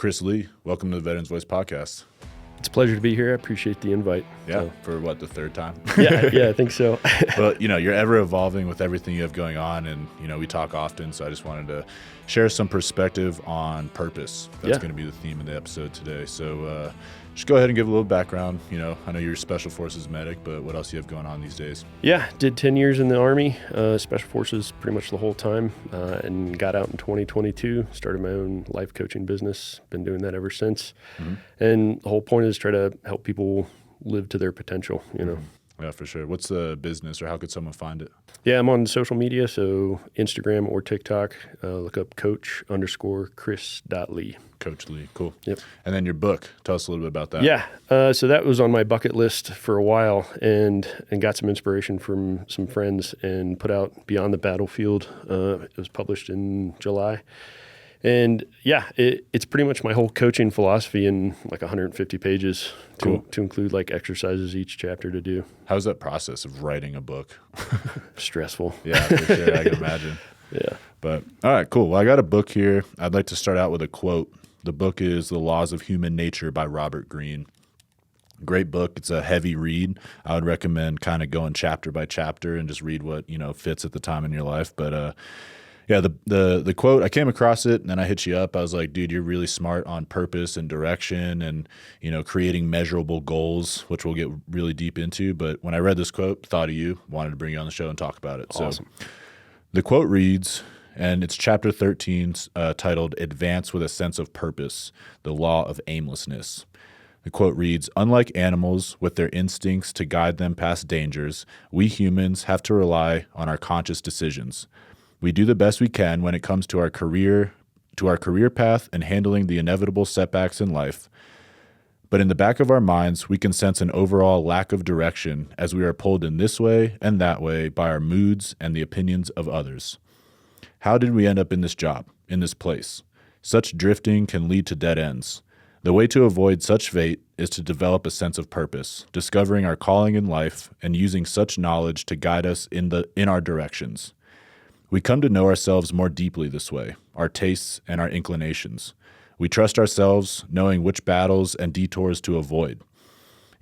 Chris Lee, welcome to the Veterans Voice Podcast. It's a pleasure to be here. I appreciate the invite. Yeah, for what, the third time? Yeah, I think so. But, you're ever evolving with everything you have going on, and, we talk often, so I just wanted to share some perspective on purpose. That's going to be the theme of the episode today. So just go ahead and give a little background. I know you're a Special Forces medic, but what else do you have going on these days? Yeah, did 10 years in the Army, Special Forces pretty much the whole time, and got out in 2022, started my own life coaching business, been doing that ever since. Mm-hmm. And the whole point is try to help people live to their potential, Yeah, for sure. What's the business, or how could someone find it? Yeah, I'm on social media, so Instagram or TikTok. Look up coach_Chris.Lee. Coach Lee, cool. Yep. And then your book, tell us a little bit about that. Yeah, so that was on my bucket list for a while, and got some inspiration from some friends and put out Beyond the Battlefield. It was published in July. And yeah, it's pretty much my whole coaching philosophy in like 150 pages to include like exercises each chapter to do. How's that process of writing a book? Stressful. Yeah, for sure. I can imagine. Yeah. But all right, cool. Well, I got a book here. I'd like to start out with a quote. The book is The Laws of Human Nature by Robert Greene. Great book. It's a heavy read. I would recommend kind of going chapter by chapter and just read what, fits at the time in your life. But yeah, the quote, I came across it and then I hit you up. I was like, dude, you're really smart on purpose and direction and, creating measurable goals, which we'll get really deep into. But when I read this quote, thought of you, wanted to bring you on the show and talk about it. Awesome. So the quote reads, and it's chapter 13, titled Advance with a Sense of Purpose, the Law of Aimlessness. The quote reads, unlike animals with their instincts to guide them past dangers, we humans have to rely on our conscious decisions. We do the best we can when it comes to our career path and handling the inevitable setbacks in life. But in the back of our minds, we can sense an overall lack of direction as we are pulled in this way and that way by our moods and the opinions of others. How did we end up in this job, in this place? Such drifting can lead to dead ends. The way to avoid such fate is to develop a sense of purpose, discovering our calling in life and using such knowledge to guide us in our directions. We come to know ourselves more deeply this way, our tastes and our inclinations. We trust ourselves, knowing which battles and detours to avoid.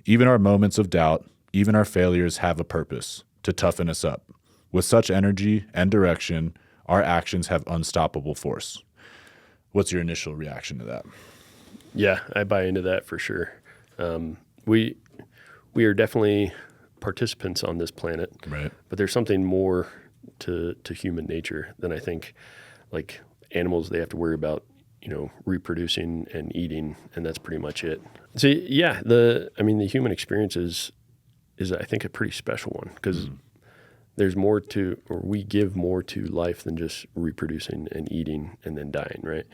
Even our moments of doubt, even our failures have a purpose, to toughen us up. With such energy and direction, our actions have unstoppable force. What's your initial reaction to that? Yeah, I buy into that for sure. We are definitely participants on this planet, right? But there's something more to human nature than I think. Like animals, they have to worry about reproducing and eating, and that's pretty much it. So yeah, the human experience is I think a pretty special one because there's more to, or we give more to life than just reproducing and eating and then dying, right?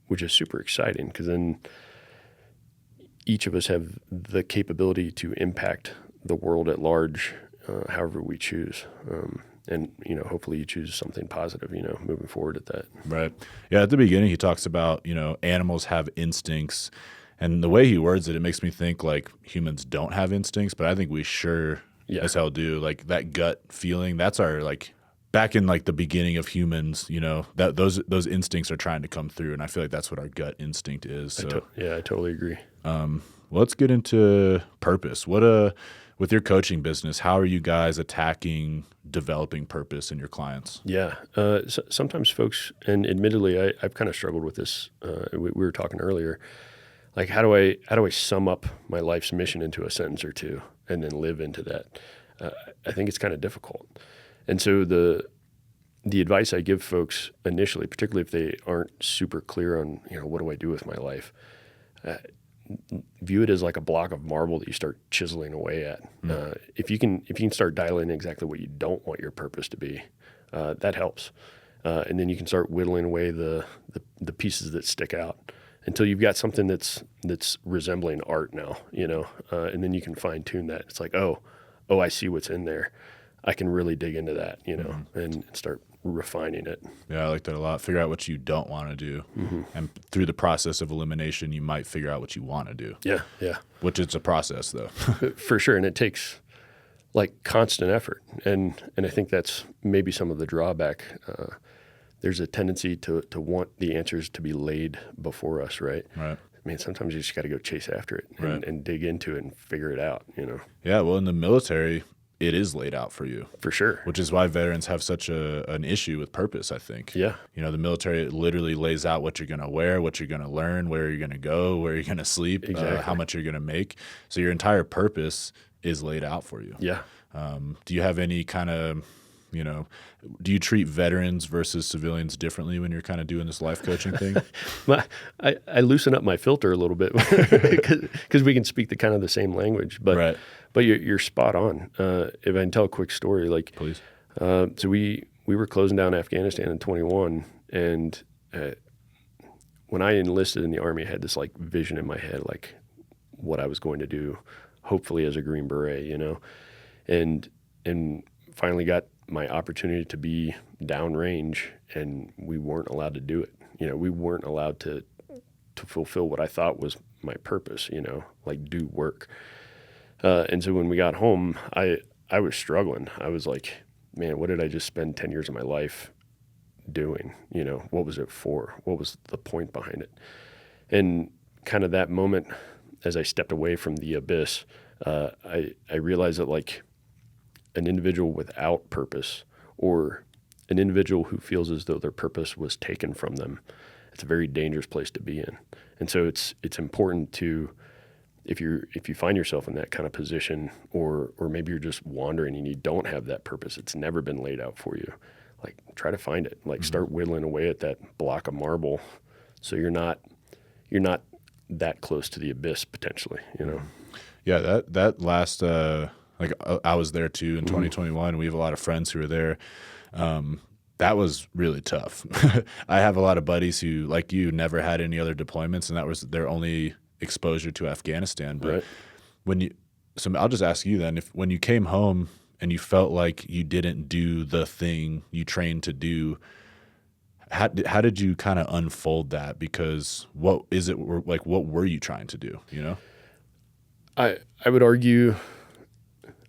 Which is super exciting because then each of us have the capability to impact the world at large, however we choose. And, hopefully you choose something positive, moving forward at that. Right. Yeah. At the beginning, he talks about, animals have instincts, and the way he words it, it makes me think like humans don't have instincts, but I think we sure as hell do. Like that gut feeling, that's our, like back in like the beginning of humans, that those instincts are trying to come through. And I feel like that's what our gut instinct is. So I totally agree. Well, let's get into purpose. With your coaching business, how are you guys attacking developing purpose in your clients? Yeah. Sometimes folks, and admittedly, I've kind of struggled with this. We were talking earlier, like how do I sum up my life's mission into a sentence or two and then live into that? I think it's kind of difficult. And so the advice I give folks initially, particularly if they aren't super clear on, what do I do with my life? View it as like a block of marble that you start chiseling away at. If you can start dialing in exactly what you don't want your purpose to be, that helps. And then you can start whittling away the pieces that stick out until you've got something that's resembling art now, and then you can fine tune that. It's like, oh, I see what's in there. I can really dig into that, and start refining it. Yeah, I like that a lot. Figure out what you don't want to do. And through the process of elimination, you might figure out what you want to do. Yeah. Which it's a process, though. For sure. And it takes like constant effort. And I think that's maybe some of the drawback there's a tendency to want the answers to be laid before us, right? Right. I mean, sometimes you just got to go chase after it and, Right. and dig into it and figure it out, Yeah, well, in the military, it is laid out for you, For sure. which is why veterans have such an issue with purpose, I think. Yeah. The military literally lays out what you're going to wear, what you're going to learn, where you're going to go, where you're going to sleep, Exactly. how much you're going to make. So your entire purpose is laid out for you. Yeah. Do you have any kind of, do you treat veterans versus civilians differently when you're kind of doing this life coaching thing? I loosen up my filter a little bit because we can speak the kind of the same language, but Right. but you're spot on. If I can tell a quick story, like Please. so we were closing down Afghanistan in 21, and when I enlisted in the Army, I had this like vision in my head, like what I was going to do, hopefully as a Green Beret, and finally got my opportunity to be downrange, and we weren't allowed to do it. We weren't allowed to fulfill what I thought was my purpose, like do work. And so when we got home, I was struggling. I was like, man, what did I just spend 10 years of my life doing? What was it for? What was the point behind it? And kind of that moment, as I stepped away from the abyss, I realized that like an individual without purpose, or an individual who feels as though their purpose was taken from them, it's a very dangerous place to be in. And so it's important to, if you find yourself in that kind of position, or maybe you're just wandering and you don't have that purpose, it's never been laid out for you, like try to find it. Like start whittling away at that block of marble, so you're not that close to the abyss potentially. Yeah, that last I was there too in 2021. We have a lot of friends who were there. That was really tough. I have a lot of buddies who, like you, never had any other deployments, and that was their only exposure to Afghanistan. But Right. So I'll just ask you then, when you came home and you felt like you didn't do the thing you trained to do, how did you kind of unfold that? Because what were you trying to do? I would argue,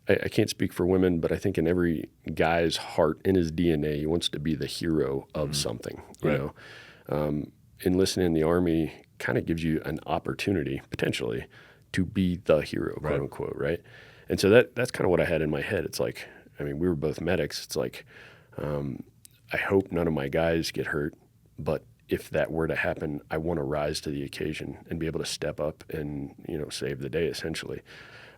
I can't speak for women, but I think in every guy's heart, in his DNA, he wants to be the hero of something. You know, enlisting in the Army kind of gives you an opportunity potentially to be the hero, quote unquote, right? And so that's kind of what I had in my head. It's like, I mean, we were both medics. It's like, I hope none of my guys get hurt, but if that were to happen, I want to rise to the occasion and be able to step up and, save the day, essentially.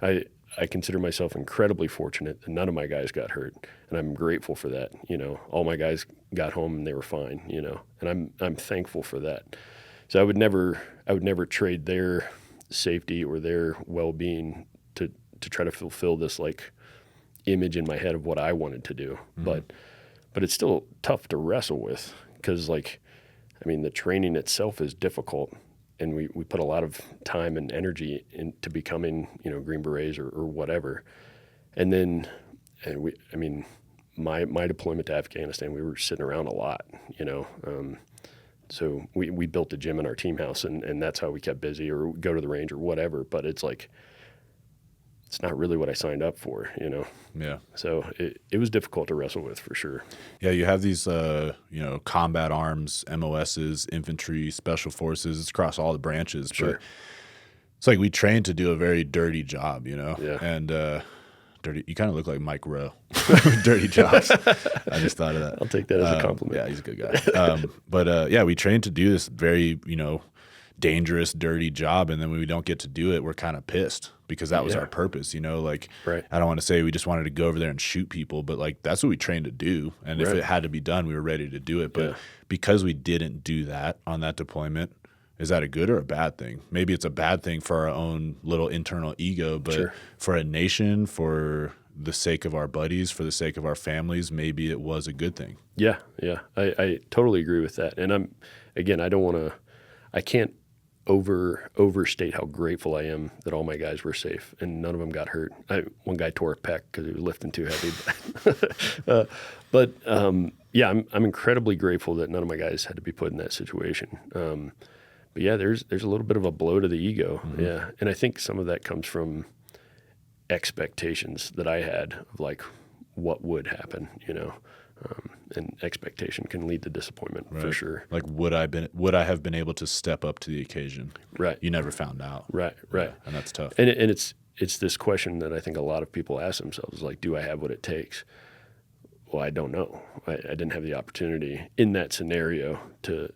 I consider myself incredibly fortunate that none of my guys got hurt, and I'm grateful for that. All my guys got home and they were fine, and I'm thankful for that. So I would never trade their safety or their well-being to try to fulfill this like image in my head of what I wanted to do. But it's still tough to wrestle with, because the training itself is difficult, and we put a lot of time and energy into becoming, Green Berets or whatever. And then, my deployment to Afghanistan, we were sitting around a lot, so we built a gym in our team house, and that's how we kept busy, or go to the range or whatever. But it's like, it's not really what I signed up for, Yeah. So it was difficult to wrestle with, for sure. Yeah, you have these, combat arms, MOSs, infantry, special forces. It's across all the branches. Sure. But it's like we train to do a very dirty job, Yeah. And dirty. You kind of look like Mike Rowe. Dirty jobs. I just thought of that. I'll take that as a compliment. Yeah, he's a good guy. But we train to do this very, dangerous, dirty job, and then when we don't get to do it, we're kind of pissed, because that was our purpose, Right. I don't want to say we just wanted to go over there and shoot people, but that's what we trained to do, and if it had to be done, we were ready to do it. But because we didn't do that on that deployment, is that a good or a bad thing? Maybe it's a bad thing for our own little internal ego, but for a nation, for the sake of our buddies, for the sake of our families, maybe it was a good thing. Yeah. I totally agree with that. And I can't overstate how grateful I am that all my guys were safe and none of them got hurt. One guy tore a pec because he was lifting too heavy. I'm incredibly grateful that none of my guys had to be put in that situation. But yeah, there's a little bit of a blow to the ego. Yeah. And I think some of that comes from expectations that I had of like what would happen, And expectation can lead to disappointment for sure. Like, would I have been able to step up to the occasion? Right. You never found out. Right. Yeah, and that's tough. And it's this question that I think a lot of people ask themselves, like, do I have what it takes? Well, I don't know. I didn't have the opportunity in that scenario to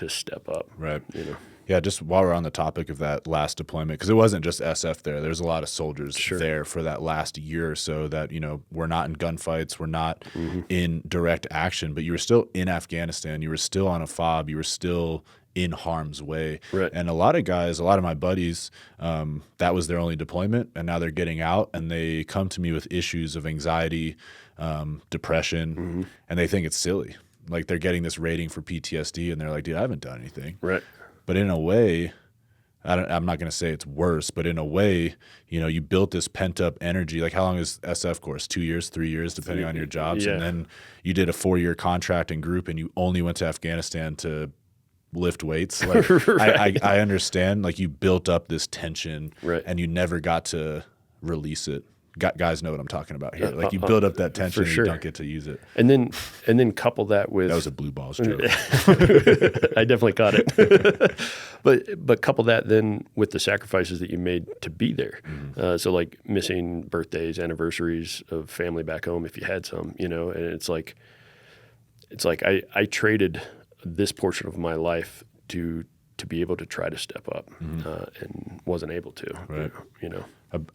step up. Right. You know. Yeah, just while we're on the topic of that last deployment, because it wasn't just SF there. There's a lot of soldiers there for that last year or so that, were not in gunfights, were not in direct action, but you were still in Afghanistan. You were still on a FOB. You were still in harm's way. Right. And a lot of my buddies, that was their only deployment, and now they're getting out, and they come to me with issues of anxiety, depression, and they think it's silly. Like, they're getting this rating for PTSD, and they're like, dude, I haven't done anything. Right. But in a way, I'm not going to say it's worse, but in a way, you built this pent up energy. Like, how long is SF course? 2 years, 3 years, depending on your jobs. Yeah. And then you did a 4-year contract in group, and you only went to Afghanistan to lift weights. Like, I understand. Like, you built up this tension, and you never got to release it. Guys know what I'm talking about here. Like, you build up that tension and you don't get to use it. And then couple that with... That was a blue balls joke. I definitely caught it. But couple that then with the sacrifices that you made to be there. So, like, missing birthdays, anniversaries of family back home if you had some, and it's like I traded this portion of my life to be able to try to step up and wasn't able to. Right.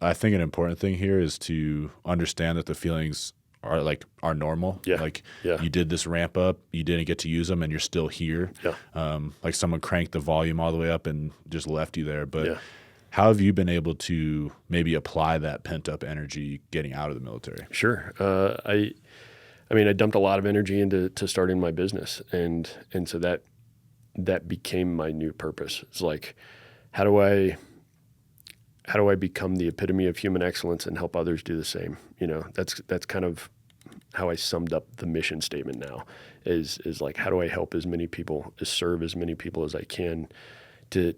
I think an important thing here is to understand that the feelings are normal. Yeah. Like, yeah. you did this ramp up, you didn't get to use them, and you're still here. Yeah. Like, someone cranked the volume all the way up and just left you there. But yeah. how have you been able to maybe apply that pent up energy getting out of the military? Sure. I dumped a lot of energy into starting my business, and so that became my new purpose. It's like, how do I become the epitome of human excellence and help others do the same? That's kind of how I summed up the mission statement now is like, how do I help as many people, serve as many people as I can to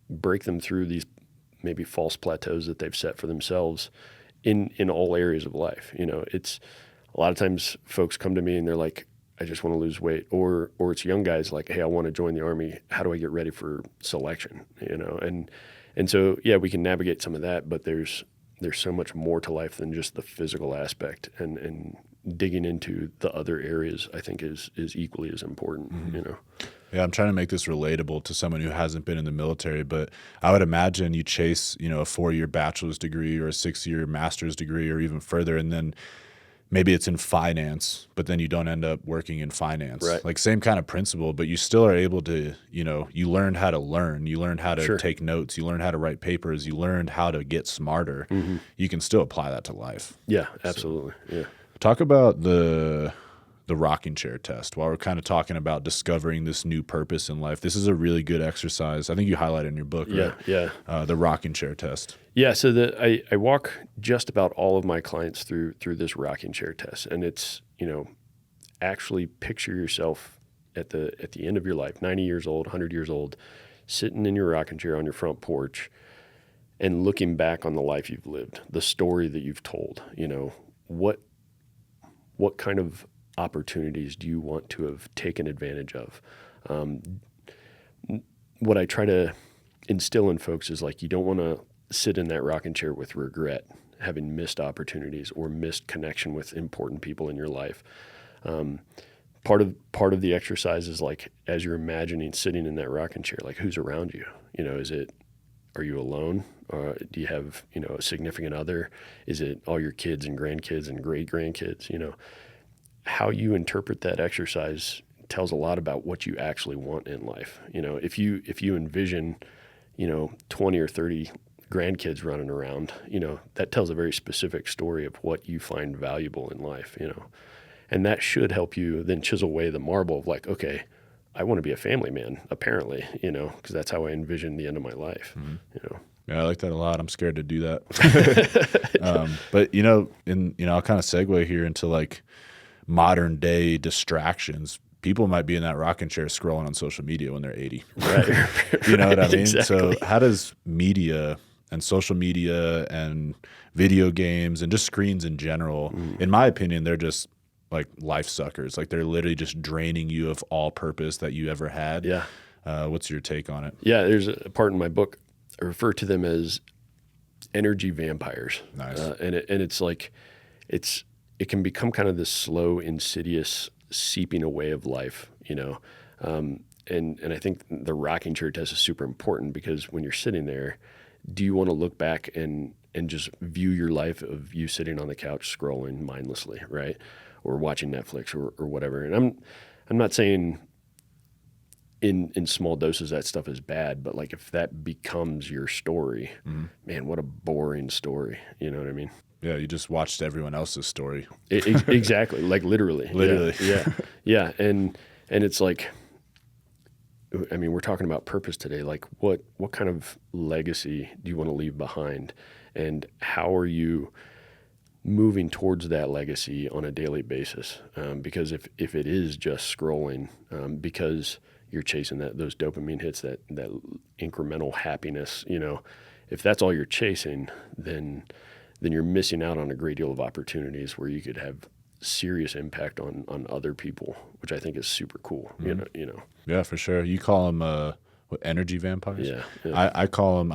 break them through these maybe false plateaus that they've set for themselves in all areas of life. It's a lot of times folks come to me and they're like, I just want to lose weight, or it's young guys like, hey, I want to join the Army. How do I get ready for selection? And so, yeah, we can navigate some of that, but there's so much more to life than just the physical aspect, and digging into the other areas, I think, is equally as important. Yeah, I'm trying to make this relatable to someone who hasn't been in the military, but I would imagine you chase, a 4-year bachelor's degree or a 6-year master's degree or even further, and then maybe it's in finance, but then you don't end up working in finance. Right. Like, same kind of principle, but you still are able to, you learned how to learn. You learned how to take notes. You learned how to write papers. You learned how to get smarter. You can still apply that to life. Yeah, absolutely. So, yeah. Talk about the rocking chair test while we're kind of talking about discovering this new purpose in life. This is a really good exercise. I think you highlight it in your book, right? Yeah. The rocking chair test. Yeah, so I walk just about all of my clients through this rocking chair test, and it's, actually picture yourself at the end of your life, 90 years old, 100 years old, sitting in your rocking chair on your front porch and looking back on the life you've lived, the story that you've told. What kind of opportunities do you want to have taken advantage of? What I try to instill in folks is, like, you don't want to sit in that rocking chair with regret, having missed opportunities or missed connection with important people in your life. Part of the exercise is, like, as you're imagining sitting in that rocking chair, like, who's around you? Are you alone? Do you have, a significant other? Is it all your kids and grandkids and great grandkids? How you interpret that exercise tells a lot about what you actually want in life. If you envision, 20 or 30 grandkids running around, that tells a very specific story of what you find valuable in life, and that should help you then chisel away the marble of, like, okay, I want to be a family man, apparently, because that's how I envision the end of my life. Yeah, I like that a lot. I'm scared to do that. But, I'll kind of segue here into, like, modern day distractions. People might be in that rocking chair scrolling on social media when they're 80. Right. You know what I mean? Exactly. So how does media and social media and video games and just screens in general, in my opinion, they're just like life suckers. Like they're literally just draining you of all purpose that you ever had. Yeah. What's your take on it? Yeah. There's a part in my book, I refer to them as energy vampires. Nice. And it's like, it can become kind of this slow, insidious seeping away of life, you know? And I think the rocking chair test is super important, because when you're sitting there, do you want to look back and just view your life of you sitting on the couch scrolling mindlessly, right? Or watching Netflix or whatever. And I'm not saying in small doses that stuff is bad, but like if that becomes your story, man, what a boring story. You know what I mean? Yeah, you just watched everyone else's story. Exactly, like literally. Literally. Yeah. And it's like, I mean, we're talking about purpose today. Like what kind of legacy do you want to leave behind? And how are you moving towards that legacy on a daily basis? Because if it is just scrolling, because you're chasing those dopamine hits, that incremental happiness, you know, if that's all you're chasing, then you're missing out on a great deal of opportunities where you could have serious impact on other people, which I think is super cool. You know. Yeah, for sure. You call them what, energy vampires? Yeah. I call them.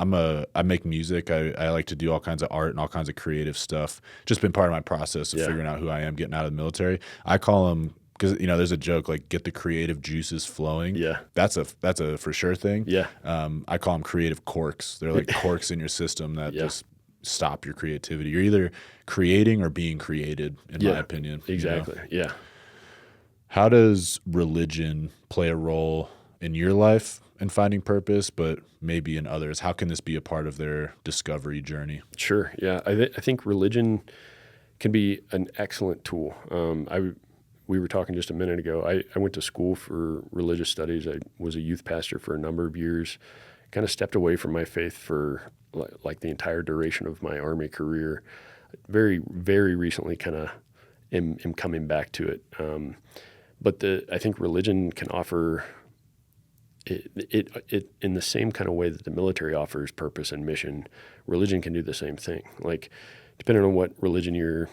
I make music. I like to do all kinds of art and all kinds of creative stuff. Just been part of my process of figuring out who I am, getting out of the military. I call them, because, you know, there's a joke like get the creative juices flowing. Yeah. That's a for sure thing. Yeah. I call them creative corks. They're like corks in your system that just stop your creativity. You're either creating or being created, in my opinion. Exactly. You know? Yeah. How does religion play a role in your life in finding purpose, but maybe in others? How can this be a part of their discovery journey? Sure. Yeah. I think religion can be an excellent tool. We were talking just a minute ago. I went to school for religious studies. I was a youth pastor for a number of years, kind of stepped away from my faith for like the entire duration of my Army career. Very, very recently kind of am coming back to it. But I think religion can offer it in the same kind of way that the military offers purpose and mission. Religion can do the same thing. Like depending on what religion you're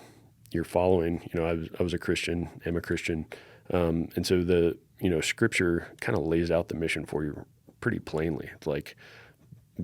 following, you know, I was a Christian, am a Christian. And so Scripture kind of lays out the mission for you pretty plainly. It's like,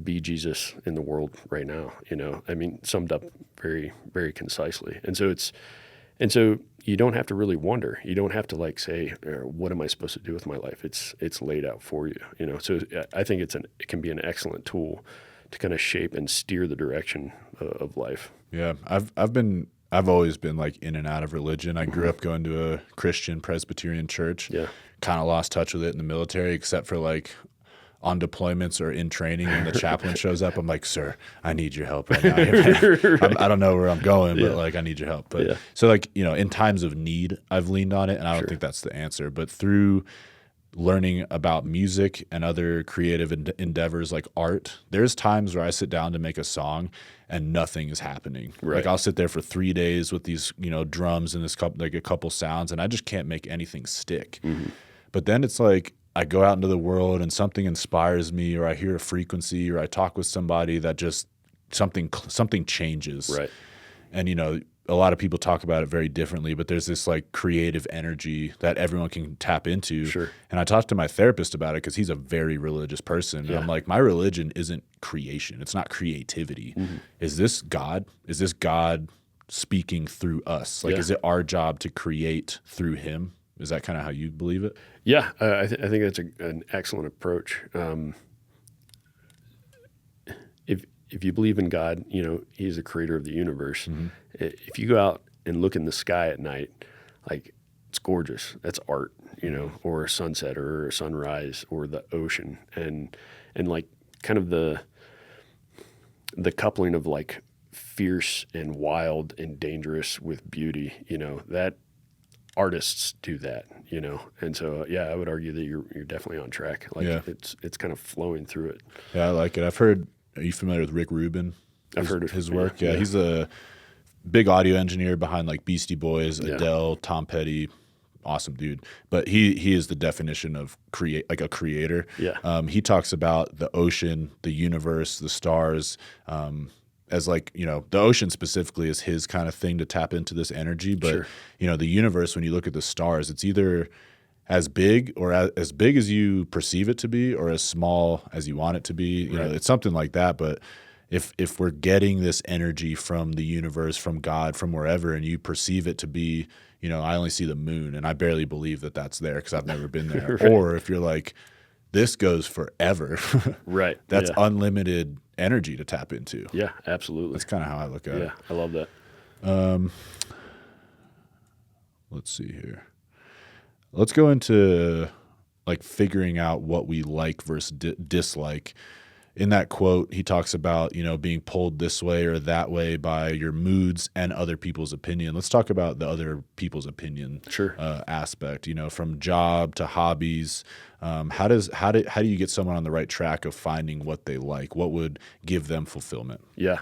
be Jesus in the world right now, you know, I mean, summed up very, very concisely. And so you don't have to really wonder. You don't have to like say, what am I supposed to do with my life? It's laid out for you, you know? So I think it can be an excellent tool to kind of shape and steer the direction of life. Yeah. I've always been like in and out of religion. I grew up going to a Christian Presbyterian church. Yeah. Kind of lost touch with it in the military, except for like on deployments or in training when the chaplain shows up. I'm like, sir, I need your help right now. I don't know where I'm going, but like I need your help. But so like, you know, in times of need, I've leaned on it, and I don't think that's the answer. But through learning about music and other creative endeavors like art, there's times where I sit down to make a song and nothing is happening. Right. Like I'll sit there for 3 days with these, you know, drums and a couple sounds, and I just can't make anything stick. But then it's like I go out into the world and something inspires me, or I hear a frequency, or I talk with somebody that just something changes. Right. And, you know, a lot of people talk about it very differently, but there's this like creative energy that everyone can tap into. Sure. And I talked to my therapist about it because he's a very religious person. And I'm like, my religion isn't creation. It's not creativity. Is this God? Is this God speaking through us? Like, is it our job to create through him? Is that kind of how you believe it? Yeah, I think that's an excellent approach. If you believe in God, you know, he's the creator of the universe. If you go out and look in the sky at night, like it's gorgeous. That's art, you know, or a sunset or a sunrise or the ocean. And like kind of the coupling of like fierce and wild and dangerous with beauty, you know, that artists do that, you know? And so, yeah, I would argue that you're definitely on track. Like it's kind of flowing through it. Yeah, I like it. I've heard, are you familiar with Rick Rubin? I've heard of his work. Yeah, he's a big audio engineer behind like Beastie Boys, Adele, Tom Petty. Awesome dude. But he is the definition of a creator. Yeah. He talks about the ocean, the universe, the stars, and as like, the ocean specifically is his kind of thing to tap into this energy. But, Sure. The universe, when you look at the stars, it's either as big or as big as you perceive it to be, or as small as you want it to be. You know, it's something like that. But if we're getting this energy from the universe, from God, from wherever, and you perceive it to be, I only see the moon and I barely believe that that's there because I've never been there. Right. Or if you're like, this goes forever, Right. that's unlimited energy to tap into. Yeah, absolutely. That's kind of how I look at it. Yeah, I love that. Let's see here. Let's go into like figuring out what we like versus dislike. In that quote, he talks about, being pulled this way or that way by your moods and other people's opinion. Let's talk about the other people's opinion aspect, from job to hobbies. How do you get someone on the right track of finding what they like? What would give them fulfillment? Yeah.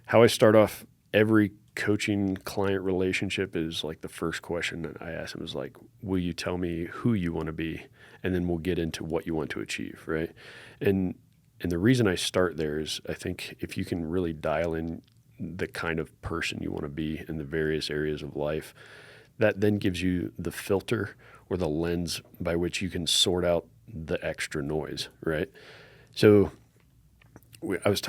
How I start off every coaching client relationship is like the first question that I ask them is like, will you tell me who you want to be? And then we'll get into what you want to achieve, right? And the reason I start there is I think if you can really dial in the kind of person you want to be in the various areas of life, that then gives you the filter or the lens by which you can sort out the extra noise, right? So I was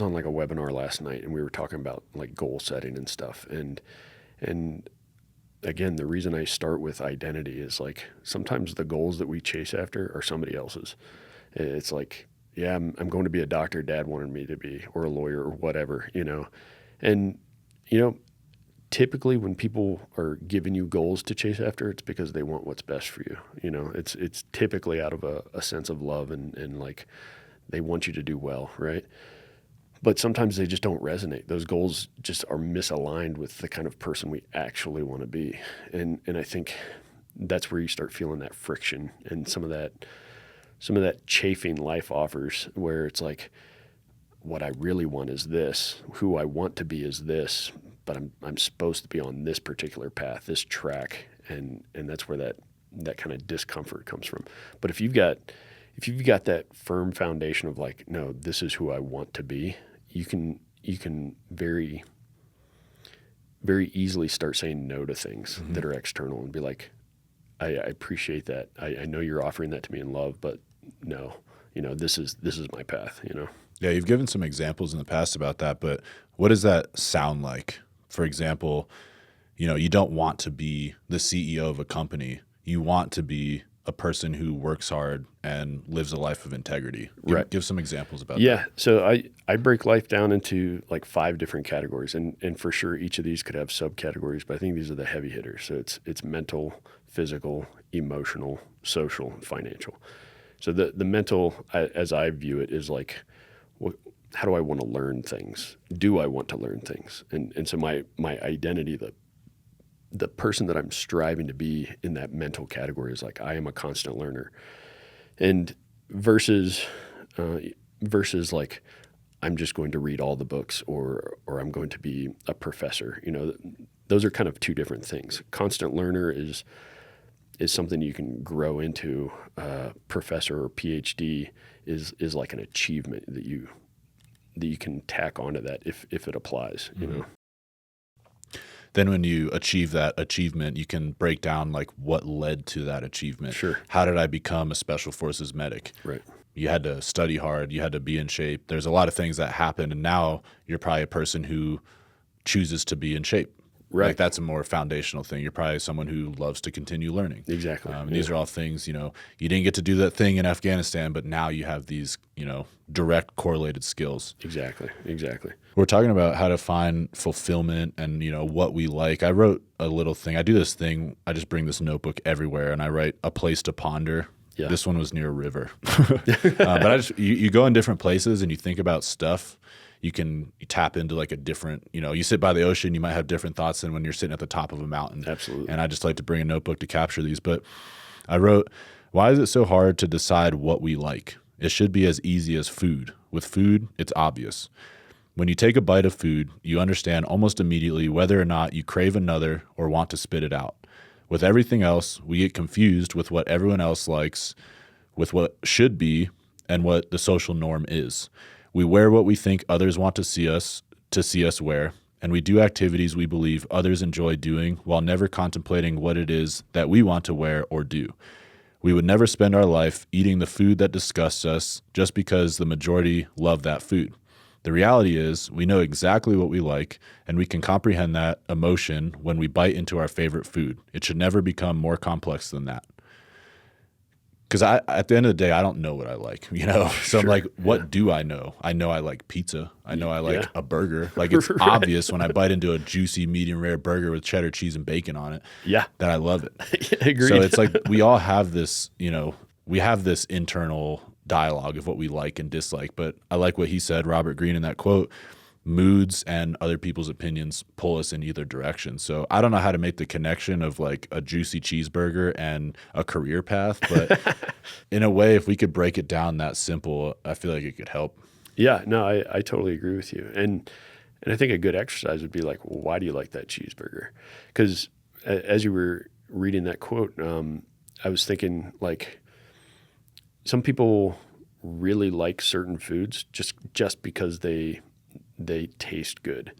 on like a webinar last night and we were talking about like goal setting and stuff. And again, the reason I start with identity is like sometimes the goals that we chase after are somebody else's. It's like, yeah, I'm going to be a doctor Dad wanted me to be, or a lawyer or whatever, And, typically when people are giving you goals to chase after, it's because they want what's best for you. It's typically out of a sense of love and like they want you to do well, right? But sometimes they just don't resonate. Those goals just are misaligned with the kind of person we actually want to be. And I think that's where you start feeling that friction and some of that chafing life offers, where it's like, what I really want is this, who I want to be is this, but I'm supposed to be on this particular path, this track. And that's where that kind of discomfort comes from. But if you've got that firm foundation of like, no, this is who I want to be, you can very, very easily start saying no to things that are external and be like, I appreciate that. I know you're offering that to me in love, but no, this is my path, Yeah, you've given some examples in the past about that, but what does that sound like? For example, you don't want to be the CEO of a company. You want to be a person who works hard and lives a life of integrity. Give some examples about that. Yeah. So I break life down into like 5 different categories, and for sure each of these could have subcategories, but I think these are the heavy hitters. So it's mental, physical, emotional, social, and financial. So the mental, as I view it, is like, how do I want to learn things? Do I want to learn things? And so my identity, the person that I'm striving to be in that mental category is like, I am a constant learner. And versus like, I'm just going to read all the books or I'm going to be a professor. Those are kind of 2 different things. Constant learner is something you can grow into. Professor or PhD is like an achievement that you can tack onto that if it applies, Then when you achieve that achievement, you can break down like what led to that achievement. Sure. How did I become a special forces medic? Right. You had to study hard. You had to be in shape. There's a lot of things that happened, and now you're probably a person who chooses to be in shape. Right. Like that's a more foundational thing. You're probably someone who loves to continue learning. Exactly. These are all things, you didn't get to do that thing in Afghanistan, but now you have these, direct correlated skills. Exactly. We're talking about how to find fulfillment and, what we like. I wrote a little thing. I do this thing. I just bring this notebook everywhere and I write a place to ponder. Yeah. This one was near a river. But you go in different places and you think about stuff. You tap into like a different, you sit by the ocean, you might have different thoughts than when you're sitting at the top of a mountain. Absolutely. And I just like to bring a notebook to capture these. But I wrote, why is it so hard to decide what we like? It should be as easy as food. With food, it's obvious. When you take a bite of food, you understand almost immediately whether or not you crave another or want to spit it out. With everything else, we get confused with what everyone else likes, with what should be, and what the social norm is. We wear what we think others want to see us wear, and we do activities we believe others enjoy doing while never contemplating what it is that we want to wear or do. We would never spend our life eating the food that disgusts us just because the majority love that food. The reality is we know exactly what we like, and we can comprehend that emotion when we bite into our favorite food. It should never become more complex than that. Because at the end of the day, I don't know what I like, you know? So I'm like, what do I know? I know I like pizza. I know I like a burger. Like it's obvious when I bite into a juicy medium rare burger with cheddar cheese and bacon on it that I love it. Agreed. So it's like we all have this, you know, we have this internal dialogue of what we like and dislike. But I like what he said, Robert Greene, in that quote. Moods and other people's opinions pull us in either direction. So I don't know how to make the connection of like a juicy cheeseburger and a career path, but in a way, if we could break it down that simple, I feel like it could help. Yeah, no, I totally agree with you. And I think a good exercise would be like, well, why do you like that cheeseburger? Because as you were reading that quote, I was thinking like some people really like certain foods just because they taste good,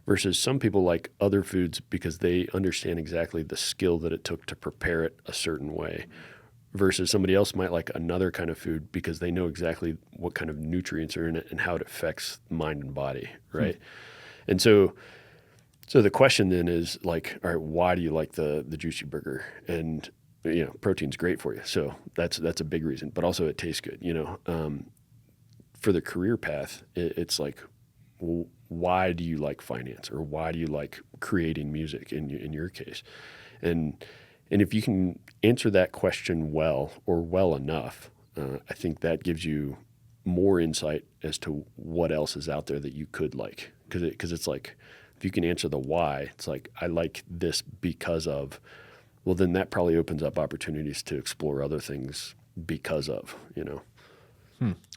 versus some people like other foods because they understand exactly the skill that it took to prepare it a certain way, versus somebody else might like another kind of food because they know exactly what kind of nutrients are in it and how it affects mind and body, right? And so the question then is like, all right, why do you like the juicy burger? And you know, protein's great for you, so that's a big reason, but also it tastes good, you know. For the career path, it's like, well, why do you like finance, or why do you like creating music in your case? And if you can answer that question well or well enough, I think that gives you more insight as to what else is out there that you could like. Because it's like, if you can answer the why, it's like, I like this because of, well, then that probably opens up opportunities to explore other things because of, you know.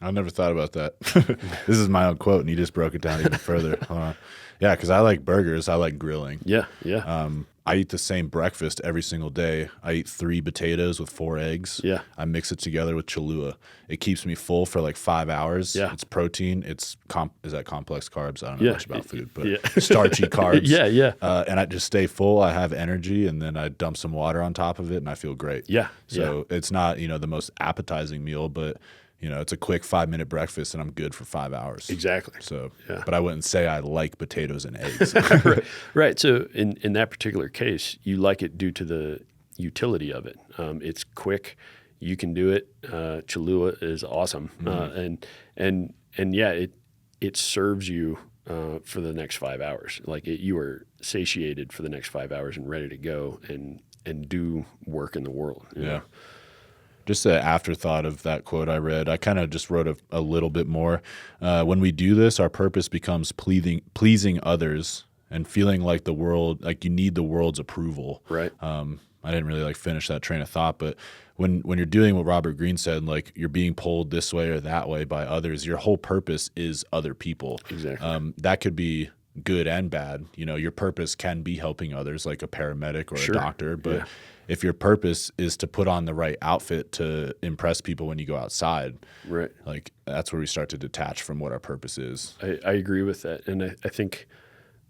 I never thought about that. This is my own quote, and you just broke it down even further. Yeah, because I like burgers. I like grilling. Yeah. I eat the same breakfast every single day. I eat 3 potatoes with 4 eggs. Yeah. I mix it together with Cholula. It keeps me full for like 5 hours. Yeah. It's protein. Is that complex carbs? I don't know much about food, but Yeah. starchy carbs. Yeah. And I just stay full. I have energy, and then I dump some water on top of it, and I feel great. Yeah. So it's not, you know, the most appetizing meal, but you know, it's a quick 5-minute breakfast and I'm good for 5 hours. Exactly. So, but I wouldn't say I like potatoes and eggs. Right. So in that particular case, you like it due to the utility of it. It's quick. You can do it. Cholula is awesome. And yeah, it serves you for the next 5 hours. Like you are satiated for the next 5 hours and ready to go and do work in the world. You know? Just an afterthought of that quote I read. I kind of just wrote a little bit more. When we do this, our purpose becomes pleasing others and feeling like the world, like you need the world's approval. Right. I didn't really like finish that train of thought, but when you're doing what Robert Greene said, like you're being pulled this way or that way by others, your whole purpose is other people. Exactly. That could be good and bad. You know, your purpose can be helping others, like a paramedic or a doctor, but if your purpose is to put on the right outfit to impress people when you go outside, right, like that's where we start to detach from what our purpose is. I agree with that. And I think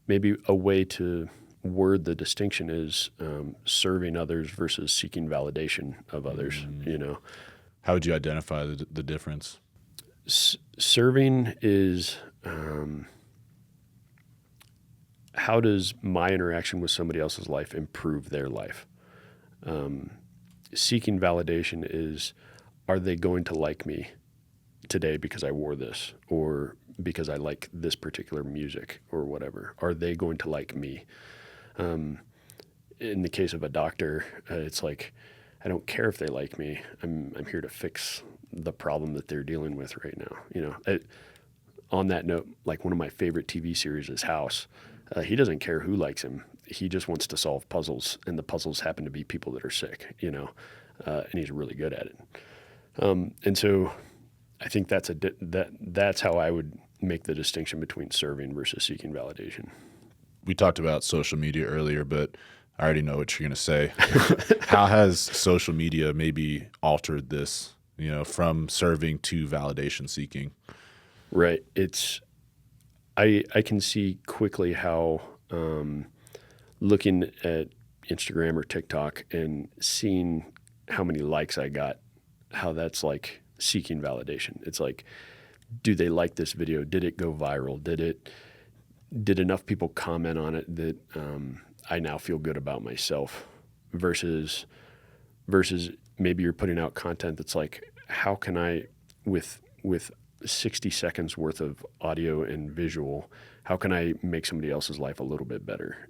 maybe a way to word the distinction is serving others versus seeking validation of others, you know. How would you identify the difference? Serving is how does my interaction with somebody else's life improve their life? Seeking validation is, are they going to like me today because I wore this, or because I like this particular music or whatever? Are they going to like me? In the case of a doctor, it's like, I don't care if they like me. I'm here to fix the problem that they're dealing with right now. You know, on that note, like one of my favorite TV series is House. He doesn't care who likes him. He just wants to solve puzzles, and the puzzles happen to be people that are sick, you know, and he's really good at it. And so I think that's how I would make the distinction between serving versus seeking validation. We talked about social media earlier, but I already know what you're going to say. How has social media maybe altered this, you know, from serving to validation seeking? Right. I can see quickly how looking at Instagram or TikTok and seeing how many likes I got, how that's like seeking validation. It's like, do they like this video? Did it go viral? Did enough people comment on it that I now feel good about myself? Versus maybe you're putting out content that's like, how can I with 60 seconds worth of audio and visual, how can I make somebody else's life a little bit better?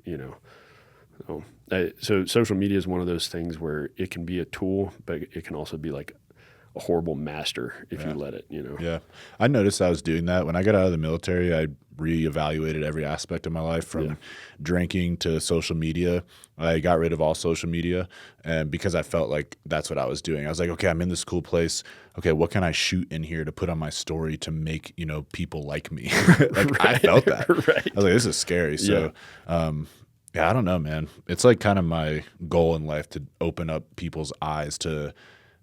So social media is one of those things where it can be a tool, but it can also be like a horrible master if you let it, Yeah. I noticed I was doing that. When I got out of the military, I reevaluated every aspect of my life from drinking to social media. I got rid of all social media, and because I felt like that's what I was doing. I was like, okay, I'm in this cool place. Okay, what can I shoot in here to put on my story to make, people like me? Like I felt that. Right. I was like, this is scary. So yeah, I don't know, man. It's like kind of my goal in life to open up people's eyes to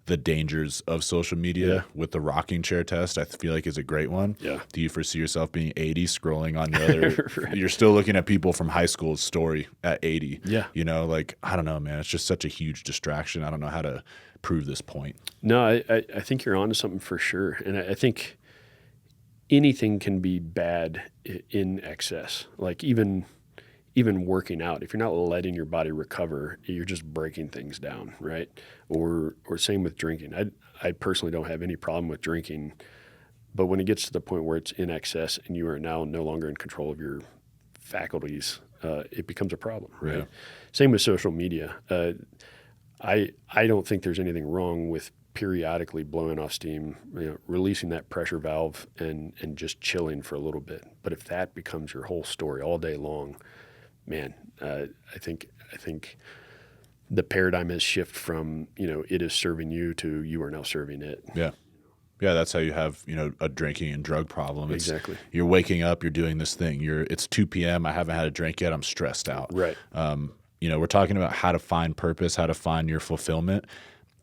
the dangers of social media with the rocking chair test. I feel like is a great one. Yeah. Do you foresee yourself being 80 scrolling on the other? Right. You're still looking at people from high school's story at 80. Yeah. Like, I don't know, man. It's just such a huge distraction. I don't know how to prove this point. No, I think you're onto something for sure. And I think anything can be bad in excess. Like even working out, if you're not letting your body recover, you're just breaking things down, right? Or same with drinking. I personally don't have any problem with drinking, but when it gets to the point where it's in excess and you are now no longer in control of your faculties, it becomes a problem, right? Yeah. Same with social media. I don't think there's anything wrong with periodically blowing off steam, releasing that pressure valve and just chilling for a little bit. But if that becomes your whole story all day long, man, I think the paradigm has shifted from, it is serving you to you are now serving it. Yeah. Yeah, that's how you have, a drinking and drug problem. Exactly. You're waking up, you're doing this thing. It's 2 p.m. I haven't had a drink yet. I'm stressed out. Right. We're talking about how to find purpose, how to find your fulfillment.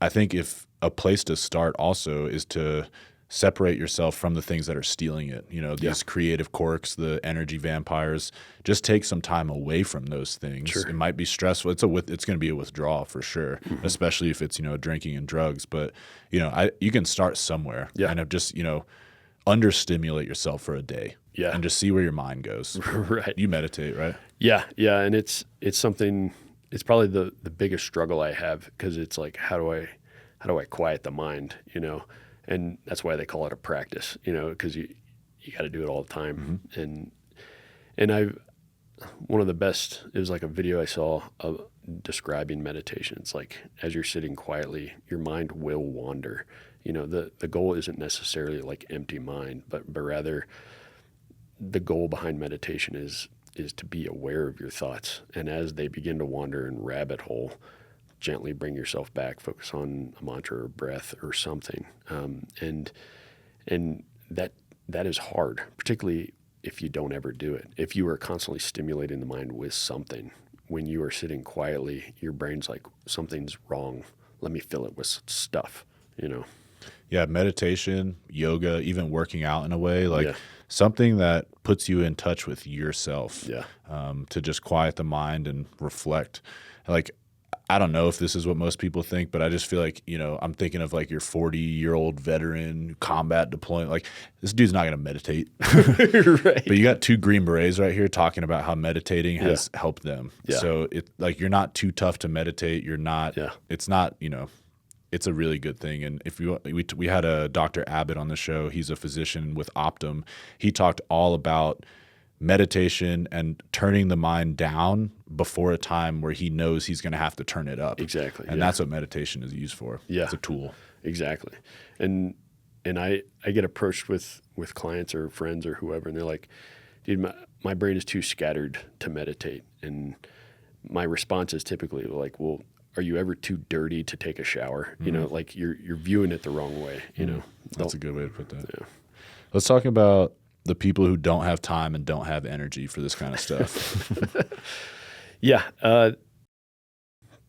I think if a place to start also is to separate yourself from the things that are stealing it. These creative quirks, the energy vampires. Just take some time away from those things. Sure. It might be stressful. It's going to be a withdrawal for sure, especially if it's drinking and drugs. But you can start somewhere and just understimulate yourself for a day. Yeah. And just see where your mind goes. Right. You meditate, right? Yeah, and it's something. It's probably the biggest struggle I have because it's like how do I quiet the mind, And that's why they call it a practice, because you got to do it all the time. And one of the best, it was like a video I saw of describing meditation. It's like as you're sitting quietly, your mind will wander. The goal isn't necessarily like empty mind, but rather the goal behind meditation is to be aware of your thoughts. And as they begin to wander in rabbit hole, gently bring yourself back, focus on a mantra or breath or something. And that is hard, particularly if you don't ever do it. If you are constantly stimulating the mind with something, when you are sitting quietly, your brain's like, something's wrong. Let me fill it with stuff, Yeah, meditation, yoga, even working out in a way, something that puts you in touch with yourself. Yeah. To just quiet the mind and reflect. Like, I don't know if this is what most people think, but I just feel like, I'm thinking of like your 40-year-old veteran combat deployment. Like, this dude's not going to meditate. Right. But you got 2 Green Berets right here talking about how meditating has helped them. Yeah. So you're not too tough to meditate. You're not, it's not, it's a really good thing. And if we had a Dr. Abbott on the show, he's a physician with Optum. He talked all about meditation and turning the mind down before a time where he knows he's going to have to turn it up. Exactly. And that's what meditation is used for. Yeah. It's a tool. Exactly. And I get approached with clients or friends or whoever, and they're like, dude, my brain is too scattered to meditate. And my response is typically like, well, are you ever too dirty to take a shower? Like you're viewing it the wrong way, That's a good way to put that. Yeah. Let's talk about the people who don't have time and don't have energy for this kind of stuff. Yeah.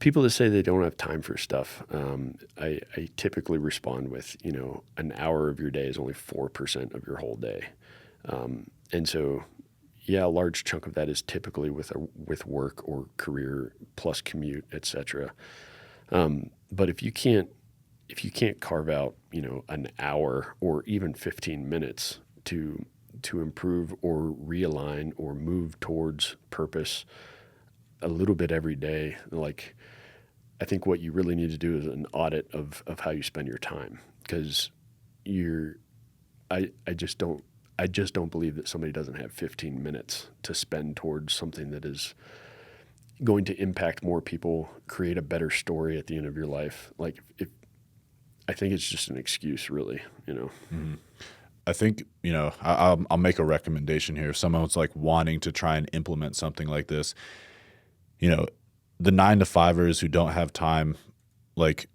people that say they don't have time for stuff, I typically respond with, an hour of your day is only 4% of your whole day. And so, yeah, a large chunk of that is typically with work or career plus commute, et cetera. But if you can't carve out, an hour or even 15 minutes to improve or realign or move towards purpose a little bit every day, like, I think what you really need to do is an audit of how you spend your time, because I just don't believe that somebody doesn't have 15 minutes to spend towards something that is going to impact more people, create a better story at the end of your life. Like, I think it's just an excuse, really, Mm-hmm. I think, I'll make a recommendation here. If someone's like wanting to try and implement something like this, the 9-to-5ers who don't have time, like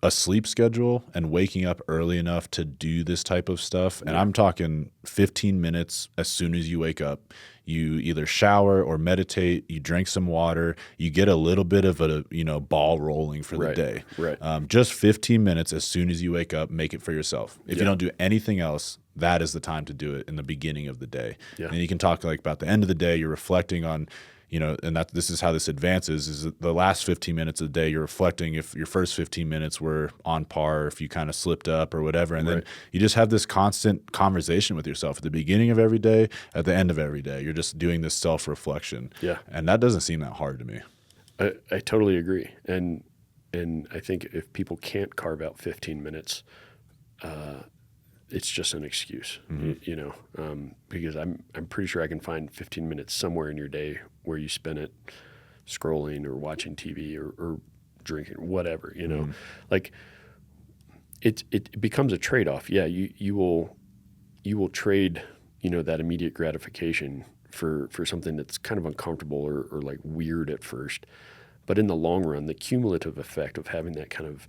a sleep schedule and waking up early enough to do this type of stuff. And I'm talking 15 minutes as soon as you wake up. You either shower or meditate, you drink some water, you get a little bit of a, ball rolling for the day. Right. Just 15 minutes as soon as you wake up, make it for yourself. If you don't do anything else, that is the time to do it in the beginning of the day. Yeah. And you can talk like about the end of the day, you're reflecting on, and this is how this advances, is the last 15 minutes of the day, you're reflecting if your first 15 minutes were on par, if you kind of slipped up or whatever. And then you just have this constant conversation with yourself at the beginning of every day, at the end of every day. You're just doing this self-reflection. Yeah. And that doesn't seem that hard to me. I totally agree. And I think if people can't carve out 15 minutes, it's just an excuse, because I'm pretty sure I can find 15 minutes somewhere in your day where you spend it scrolling or watching TV or drinking, whatever, like it becomes a trade-off. Yeah. You will trade, that immediate gratification for something that's kind of uncomfortable or like weird at first, but in the long run, the cumulative effect of having that kind of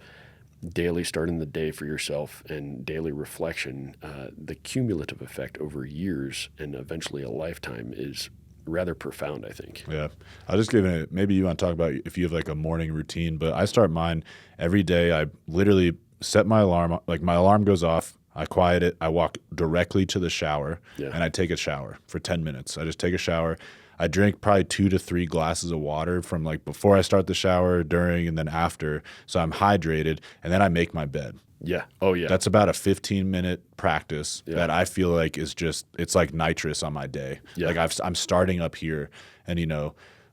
daily starting the day for yourself and daily reflection, the cumulative effect over years and eventually a lifetime is rather profound, I think. Yeah. I'll just give it, maybe you want to talk about if you have like a morning routine, but I start mine every day. I literally set my alarm, like my alarm goes off, I quiet it, I walk directly to the shower, and I take a shower for 10 minutes. I just take a shower. I drink probably 2 to 3 glasses of water from like before I start the shower, during, and then after. So I'm hydrated, and then I make my bed. Yeah. Oh, yeah. That's about a 15-minute practice that I feel like is just, it's like nitrous on my day. Yeah. Like I'm starting up here, and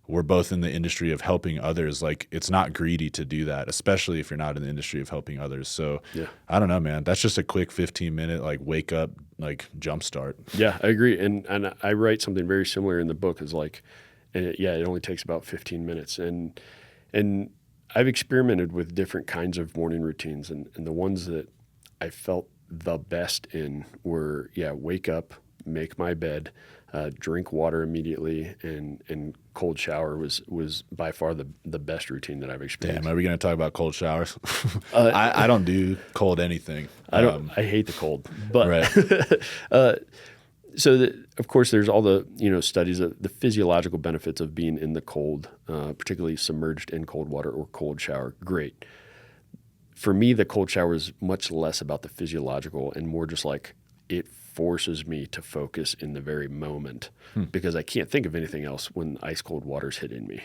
we're both in the industry of helping others. Like, it's not greedy to do that, especially if you're not in the industry of helping others. So I don't know, man. That's just a quick 15-minute like wake up, like jump start. Yeah, I agree. And I write something very similar in the book, is like, it only takes about 15 minutes. And I've experimented with different kinds of morning routines, and the ones that I felt the best in were, wake up, make my bed, drink water immediately, and cold shower was by far the best routine that I've experienced. Damn, are we going to talk about cold showers? I don't do cold anything. I hate the cold, but so of course there's all the studies of the physiological benefits of being in the cold, particularly submerged in cold water or cold shower. Great. For me, the cold shower is much less about the physiological and more just like it forces me to focus in the very moment because I can't think of anything else when ice cold water's hitting me,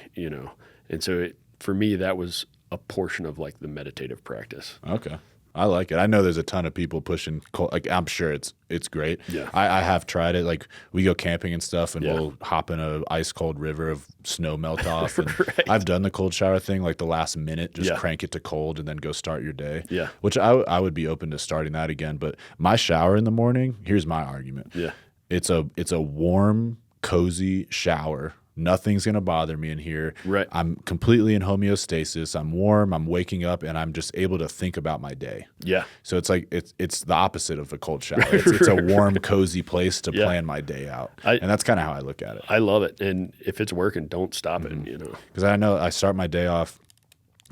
And so for me, that was a portion of like the meditative practice. Okay. I like it. I know there's a ton of people pushing cold. Like, I'm sure it's great. Yeah. I have tried it. Like, we go camping and stuff, and we'll hop in a ice cold river of snow melt off. And I've done the cold shower thing, like the last minute, just crank it to cold and then go start your day. Yeah. Which I would be open to starting that again. But my shower in the morning, here's my argument. Yeah. It's a warm, cozy shower. Nothing's going to bother me in here. Right. I'm completely in homeostasis. I'm warm. I'm waking up, and I'm just able to think about my day. Yeah. So it's like it's the opposite of a cold shower. It's a warm, cozy place to plan my day out. And that's kind of how I look at it. I love it. And if it's working, don't stop it, Because I know I start my day off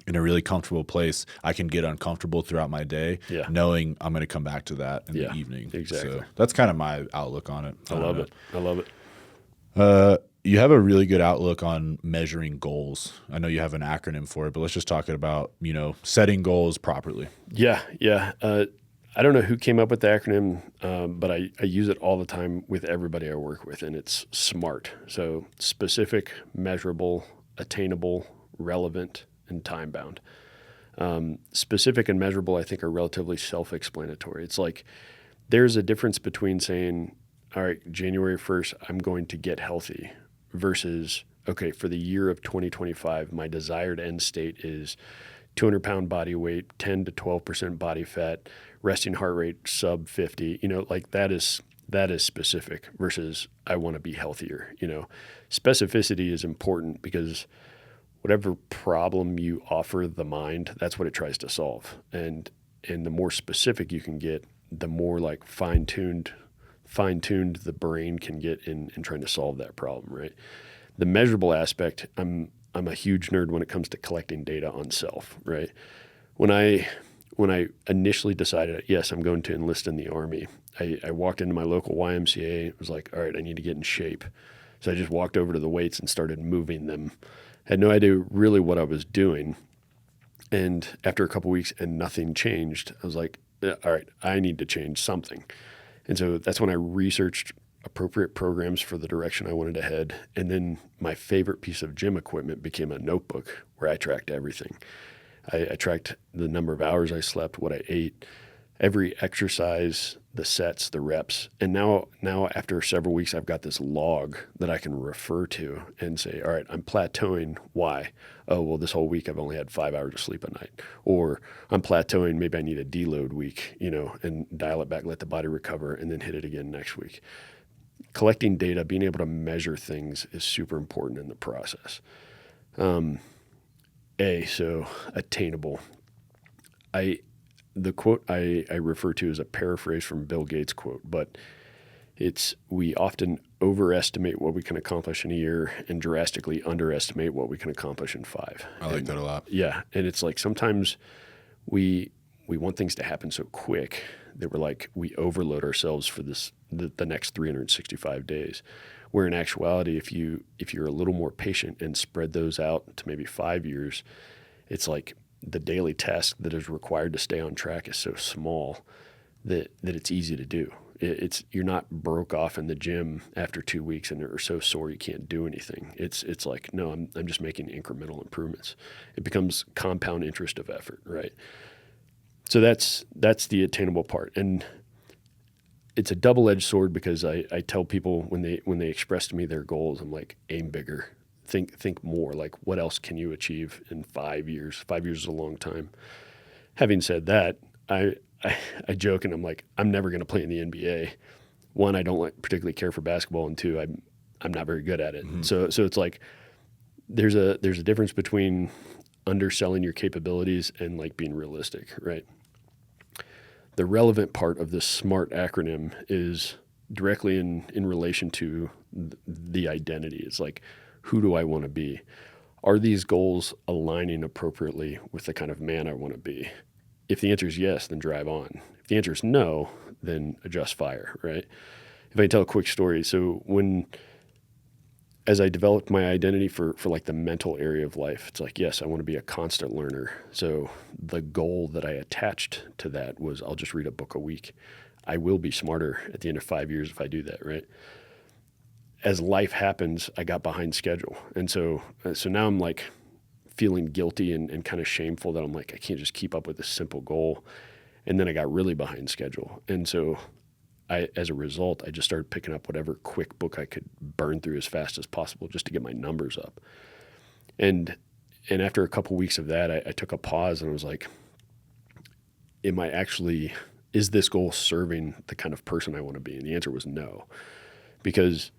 in a really comfortable place. I can get uncomfortable throughout my day, knowing I'm going to come back to that in the evening. Exactly. So that's kind of my outlook on it. I love it. you have a really good outlook on measuring goals. I know you have an acronym for it, but let's just talk about, setting goals properly. Yeah, yeah. I don't know who came up with the acronym, but I use it all the time with everybody I work with, and it's SMART. So specific, measurable, attainable, relevant, and time bound. Specific and measurable, I think, are relatively self-explanatory. It's like there's a difference between saying, all right, January 1st, I'm going to get healthy versus, okay, for the year of 2025, my desired end state is 200-pound body weight, 10 to 12% body fat, resting heart rate sub 50. Like that is specific versus I want to be healthier. Specificity is important because whatever problem you offer the mind, that's what it tries to solve. And the more specific you can get, the more like fine-tuned the brain can get in trying to solve that problem, right? The measurable aspect, I'm a huge nerd when it comes to collecting data on self, right? When I initially decided, yes, I'm going to enlist in the Army, I walked into my local YMCA. It was like, all right, I need to get in shape. So I just walked over to the weights and started moving them. Had no idea really what I was doing. And after a couple weeks and nothing changed, I was like, all right, I need to change something. And so that's when I researched appropriate programs for the direction I wanted to head. And then my favorite piece of gym equipment became a notebook where I tracked everything. I tracked the number of hours I slept, what I ate, every exercise, the sets, the reps. And now after several weeks, I've got this log that I can refer to and say, all right, I'm plateauing. Why? Oh, well, this whole week I've only had 5 hours of sleep a night. Or I'm plateauing, maybe I need a deload week, and dial it back, let the body recover, and then hit it again next week. Collecting data, being able to measure things is super important in the process. So attainable. The quote I refer to is a paraphrase from Bill Gates' quote, but it's we often overestimate what we can accomplish in a year and drastically underestimate what we can accomplish in 5. I like that a lot. Yeah, and it's like sometimes we want things to happen so quick that we overload ourselves for the next 365 days. Where in actuality, if you're a little more patient and spread those out to maybe 5 years, it's like the daily task that is required to stay on track is so small that it's easy to do. You're not broke off in the gym after 2 weeks and are so sore you can't do anything. It's like, no, I'm just making incremental improvements. It becomes compound interest of effort, right? So that's the attainable part. And it's a double-edged sword because I tell people when they express to me their goals, I'm like, aim bigger, think more. Like, what else can you achieve in 5 years? 5 years is a long time. Having said that, I joke and I'm like, I'm never going to play in the NBA. One, I don't particularly care for basketball, and two, I'm not very good at it. Mm-hmm. So it's like there's a difference between underselling your capabilities and like being realistic, right? The relevant part of this SMART acronym is directly in relation to the identity. It's like, who do I want to be? Are these goals aligning appropriately with the kind of man I want to be? If the answer is yes, then drive on. If the answer is no, then adjust fire, right? If I tell a quick story, so as I developed my identity for like the mental area of life, it's like, yes, I want to be a constant learner. So the goal that I attached to that was I'll just read a book a week. I will be smarter at the end of 5 years if I do that, right? As life happens, I got behind schedule. And so now I'm like feeling guilty and kind of shameful that I'm like, I can't just keep up with this simple goal. And then I got really behind schedule. And so as a result, I just started picking up whatever quick book I could burn through as fast as possible just to get my numbers up. And after a couple weeks of that, I took a pause and I was like, is this goal serving the kind of person I want to be? And the answer was no, because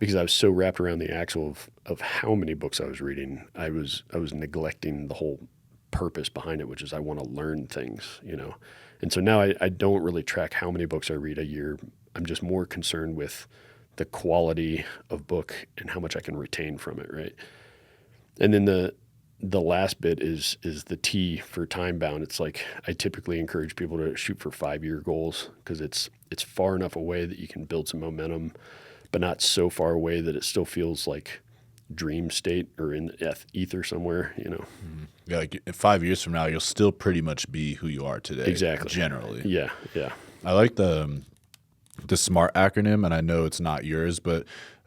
I was so wrapped around the axle of how many books I was reading, I was neglecting the whole purpose behind it, which is I want to learn things, And so now I don't really track how many books I read a year. I'm just more concerned with the quality of book and how much I can retain from it, right? And then the last bit is the T for time bound. It's like I typically encourage people to shoot for 5-year goals because it's far enough away that you can build some momentum, but not so far away that it still feels like dream state or in the ether somewhere, you know? Yeah, like 5 years from now, you'll still pretty much be who you are today. Exactly. Generally. Yeah. Yeah. I like the SMART acronym, and I know it's not yours, but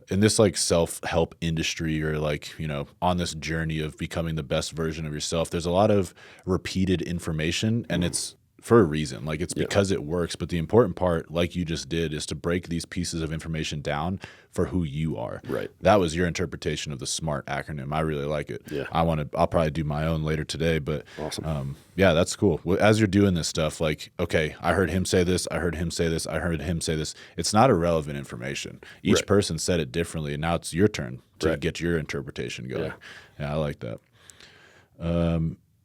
in this like self-help industry, or like, on this journey of becoming the best version of yourself, there's a lot of repeated information, and it's for a reason. Like, it's because it works. But the important part, like you just did, is to break these pieces of information down for who you are. Right. That was your interpretation of the SMART acronym. I really like it. Yeah. I'll probably do my own later today, but Awesome. yeah, that's cool. As you're doing this stuff, like, okay, I heard him say this, I heard him say this, I heard him say this. It's not irrelevant information. Each person said it differently, and now it's your turn to get your interpretation going. Yeah, I like that.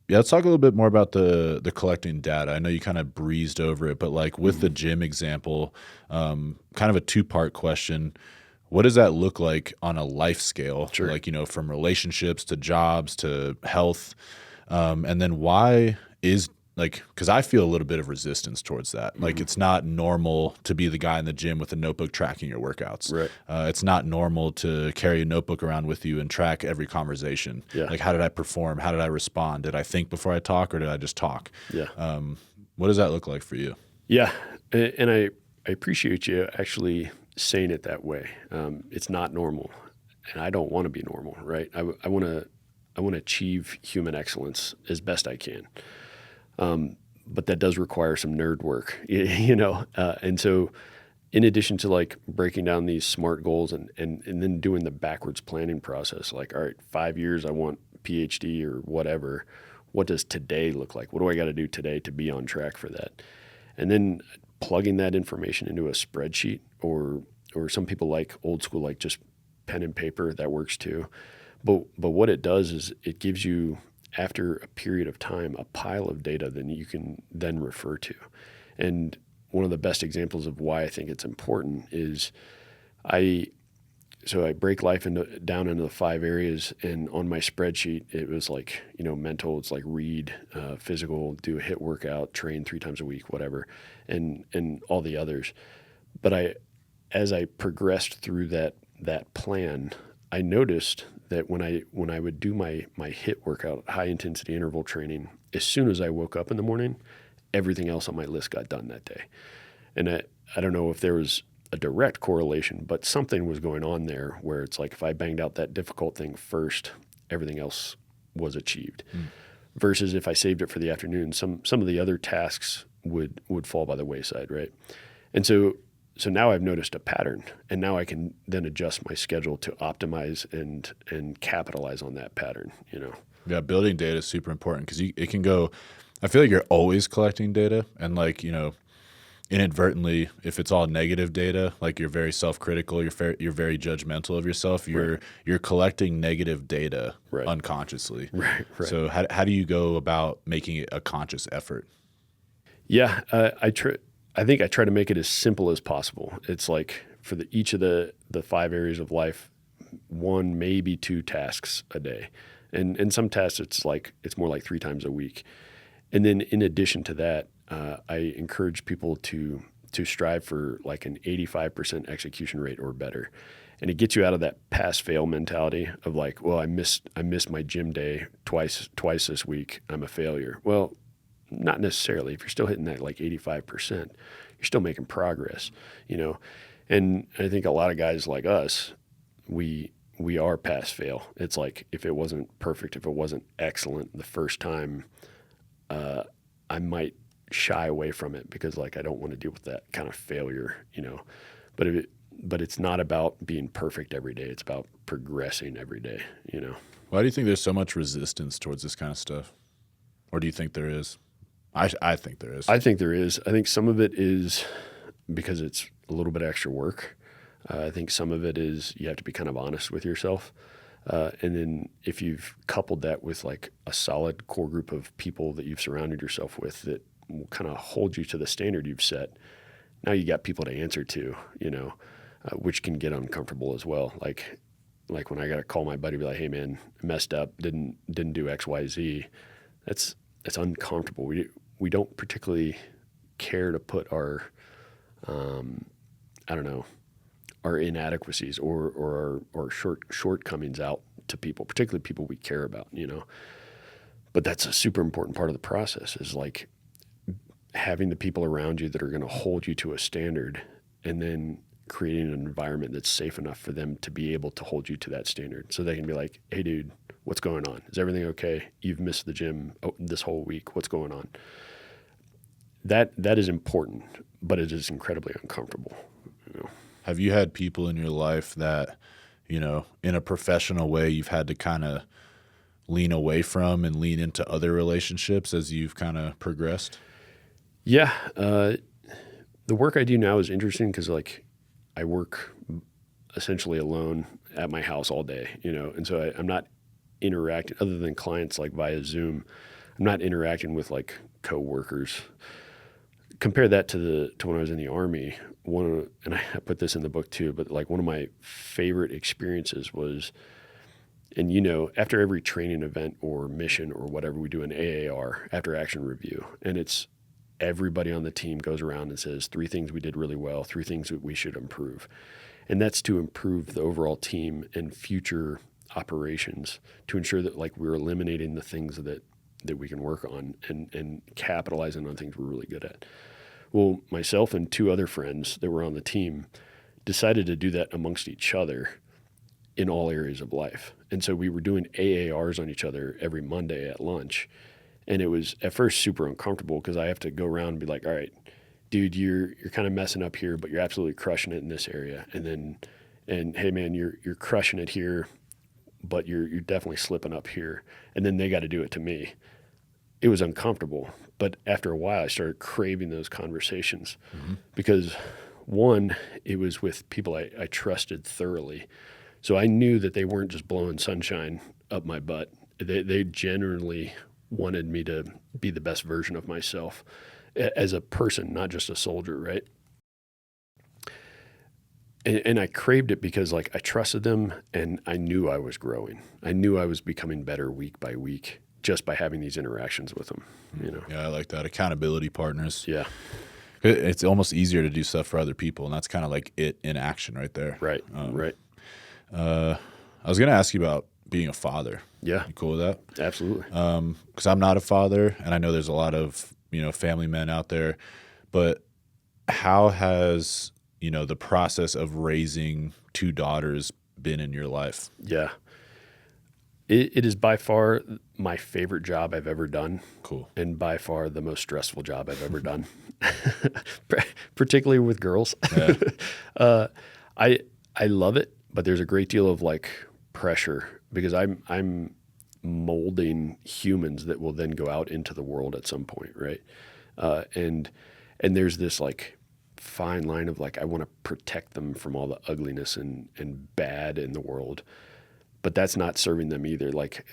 Yeah, let's talk a little bit more about the collecting data. I know you kind of breezed over it, but like with the gym example, kind of a two-part question. What does that look like on a life scale? Sure. Like, from relationships to jobs to health. And then why is, like, because I feel a little bit of resistance towards that. Like, it's not normal to be the guy in the gym with a notebook tracking your workouts. Right. It's not normal to carry a notebook around with you and track every conversation. Yeah. Like, how did I perform? How did I respond? Did I think before I talk, or did I just talk? Yeah. What does that look like for you? Yeah. And I appreciate you actually saying it that way. It's not normal, and I don't want to be normal, right? I want to achieve human excellence as best I can. But that does require some nerd work, and so in addition to like breaking down these SMART goals and then doing the backwards planning process, like, all right, 5 years, I want PhD or whatever. What does today look like? What do I got to do today to be on track for that? And then plugging that information into a spreadsheet, or some people like old school, like just pen and paper. That works too. But what it does is it gives you, after a period of time, a pile of data that you can then refer to. And one of the best examples of why I think it's important is I break life down into the 5 areas, and on my spreadsheet, it was like, mental, it's like read, physical, do a HIIT workout, train 3 times a week, whatever, and all the others. But as I progressed through that plan, I noticed that when I would do my HIIT workout, high intensity interval training, as soon as I woke up in the morning, everything else on my list got done that day. And I don't know if there was a direct correlation, but something was going on there where it's like if I banged out that difficult thing first, everything else was achieved. Versus if I saved it for the afternoon, some of the other tasks would fall by the wayside, right? And so now I've noticed a pattern, and now I can then adjust my schedule to optimize and capitalize on that pattern, Yeah, building data is super important, because it can go. I feel like you're always collecting data, and like, inadvertently, if it's all negative data, like you're very self-critical, you're very judgmental of yourself. You're collecting negative data unconsciously. Right. So how do you go about making it a conscious effort? Yeah, I think I try to make it as simple as possible. It's like for each of the 5 areas of life, 1, maybe 2 tasks a day. And some tasks, it's more like 3 times a week. And then in addition to that, I encourage people to strive for like an 85% execution rate or better. And it gets you out of that pass-fail mentality of like, well, I missed my gym day twice this week, I'm a failure. Well, not necessarily. If you're still hitting that like 85%, you're still making progress, And I think a lot of guys like us, we are pass-fail. It's like if it wasn't perfect, if it wasn't excellent the first time, I might shy away from it because like I don't want to deal with that kind of failure, But it's not about being perfect every day. It's about progressing every day, Why do you think there's so much resistance towards this kind of stuff? Or do you think there is? I think there is. I think there is. I think some of it is because it's a little bit extra work. I think some of it is you have to be kind of honest with yourself. And then if you've coupled that with like a solid core group of people that you've surrounded yourself with that will kind of hold you to the standard you've set, now you got people to answer to, which can get uncomfortable as well. Like when I got to call my buddy, be like, hey man, I messed up, didn't do X, Y, Z. That's uncomfortable. We don't particularly care to put our, our inadequacies or our shortcomings out to people, particularly people we care about, you know. But that's a super important part of the process, is like having the people around you that are going to hold you to a standard, and then creating an environment that's safe enough for them to be able to hold you to that standard. So they can be like, hey dude, what's going on? Is everything okay? You've missed the gym this whole week. What's going on? That is important, but it is incredibly uncomfortable. You know? Have you had people in your life that, you know, in a professional way, you've had to kind of lean away from and lean into other relationships as you've kind of progressed? Yeah. The work I do now is interesting because, like, I work essentially alone at my house all day, you know, and so I'm not interacting, other than clients like via Zoom. I'm not interacting with like coworkers. Compare that to when I was in the Army. And I put this in the book too, but like one of my favorite experiences was, and you know, after every training event or mission or whatever, we do an AAR, after action review, and it's everybody on the team goes around and says 3 things we did really well, 3 things that we should improve. And that's to improve the overall team and future operations, to ensure that like we're eliminating the things that we can work on and capitalizing on things we're really good at. Well, myself and 2 other friends that were on the team decided to do that amongst each other in all areas of life. And so we were doing AARs on each other every Monday at lunch. And it was at first super uncomfortable because I have to go around and be like, all right, dude, you're kind of messing up here, but you're absolutely crushing it in this area. And hey man, you're crushing it here, but you're definitely slipping up here. And then they got to do it to me. It was uncomfortable. But after a while, I started craving those conversations because, one, it was with people I trusted thoroughly. So I knew that they weren't just blowing sunshine up my butt. They genuinely wanted me to be the best version of myself as a person, not just a soldier, right? And I craved it because like I trusted them and I knew I was growing. I knew I was becoming better week by week just by having these interactions with them, you know? Yeah, I like that. Accountability partners. Yeah. It's almost easier to do stuff for other people, and that's kind of like it in action right there. Right, right. I was going to ask you about being a father. Yeah. You cool with that? Absolutely. Because I'm not a father, and I know there's a lot of, you know, family men out there, but how has, you know, the process of raising 2 daughters been in your life? Yeah. It is by far my favorite job I've ever done. Cool. And by far the most stressful job I've ever done, particularly with girls. Yeah. I love it, but there's a great deal of like pressure because I'm molding humans that will then go out into the world at some point, right? And there's this like fine line of like I want to protect them from all the ugliness and bad in the world, but that's not serving them either. Like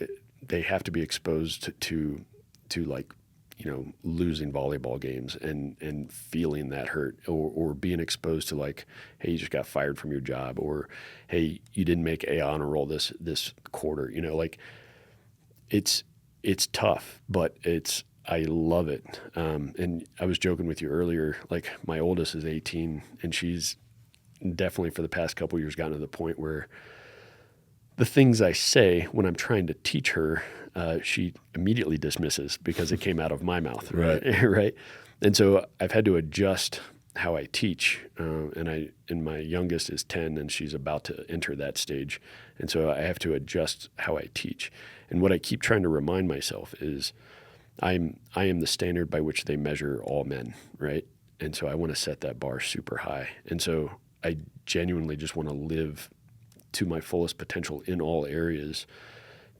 they have to be exposed to like, you know, losing volleyball games and feeling that hurt, or being exposed to like, hey, you just got fired from your job, or hey, you didn't make A honor roll this quarter. You know, like it's tough, but I love it. And I was joking with you earlier, like my oldest is 18 and she's definitely for the past couple of years gotten to the point where the things I say when I'm trying to teach her, she immediately dismisses because it came out of my mouth. Right. Right. And so I've had to adjust how I teach. And my youngest is 10 and she's about to enter that stage. And so I have to adjust how I teach. And what I keep trying to remind myself is I am the standard by which they measure all men. Right. And so I want to set that bar super high. And so I genuinely just want to live to my fullest potential in all areas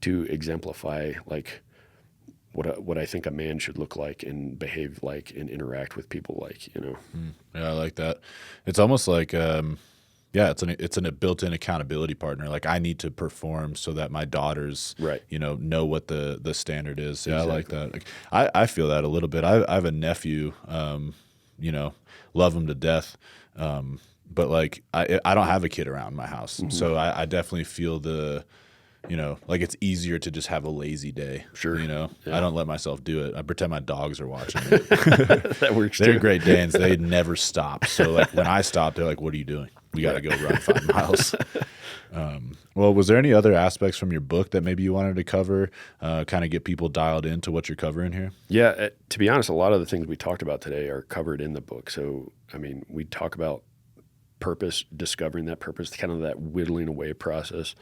to exemplify like what I think a man should look like and behave like and interact with people like, you know. Yeah, I like that. It's almost like it's a built-in accountability partner. Like I need to perform so that my daughters, Right. you know what the standard is. Yeah, Exactly. I like that. Like I feel that a little bit. I have a nephew, you know, love him to death. But like I don't have a kid around my house, so I definitely feel the, you know, like it's easier to just have a lazy day. Sure. You know, Yeah. I don't let myself do it. I pretend my dogs are watching it. That works They're too. Great Danes. They never stop. So like when I stop, they're like, "What are you doing?" we got to go run 5 miles. Well, was there any other aspects from your book that maybe you wanted to cover, kind of get people dialed into what you're covering here? Yeah, to be honest, a lot of the things we talked about today are covered in the book. So, I mean, we talk about purpose, discovering that purpose, kind of that whittling away process.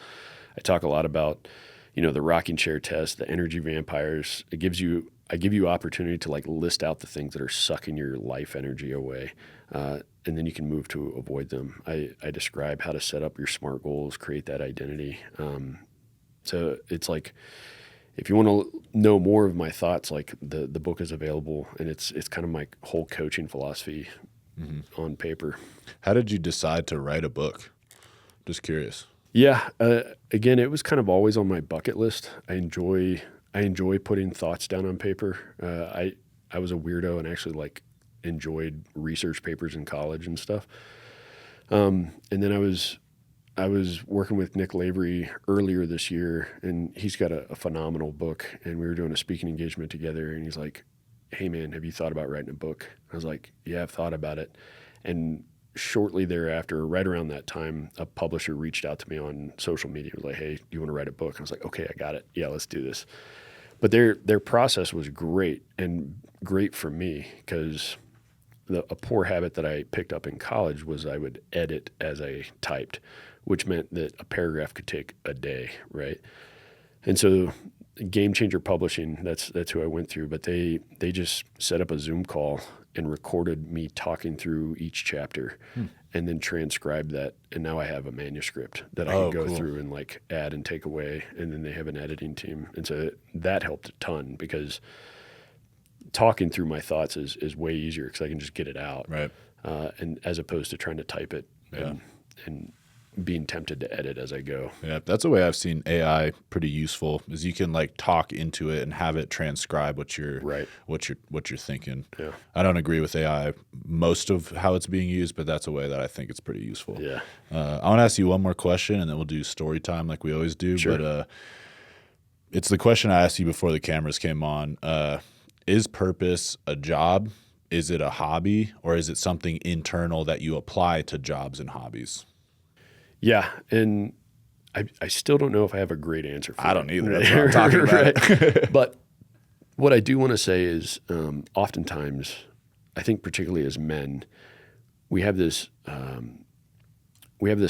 I talk a lot about, the rocking chair test, the energy vampires. I give you opportunity to like list out the things that are sucking your life energy away. And then you can move to avoid them. I describe how to set up your SMART goals, create that identity. So it's like, if you want to know more of my thoughts, like the book is available, and it's kind of my whole coaching philosophy on paper. How did you decide to write a book? Just curious. Yeah. Again, it was kind of always on my bucket list. I enjoy putting thoughts down on paper. I was a weirdo and actually like enjoyed research papers in college and stuff. And then I was working with Nick Lavery earlier this year, and he's got a phenomenal book, and we were doing a speaking engagement together, and he's like, "Hey man, have you thought about writing a book?" I was like, "Yeah, I've thought about it." And shortly thereafter, right around that time, a publisher reached out to me on social media. Was like, "Hey, do you want to write a book?" And I was like, "Okay, I got it. Yeah, let's do this." But their process was great, and great for me because a poor habit that I picked up in college was I would edit as I typed, which meant that a paragraph could take a day, right? And so Game Changer Publishing, that's who I went through, but they just set up a Zoom call and recorded me talking through each chapter and then transcribed that. And now I have a manuscript that I can go through and like add and take away. And then they have an editing team. And so that helped a ton because talking through my thoughts is way easier because I can just get it out. Right. And as opposed to trying to type it and being tempted to edit as I go. Yeah, that's the way I've seen AI pretty useful is you can like talk into it and have it transcribe what you're thinking. Yeah. I don't agree with AI most of how it's being used, but that's a way that I think it's pretty useful. Yeah. I want to ask you one more question, and then we'll do story time like we always do. Sure. But it's the question I asked you before the cameras came on. Is purpose a job? Is it a hobby? Or is it something internal that you apply to jobs and hobbies? Yeah, and I still don't know if I have a great answer for I don't that. either. That's what I'm talking about. Right. But what I do want to say is oftentimes, I think particularly as men, we have this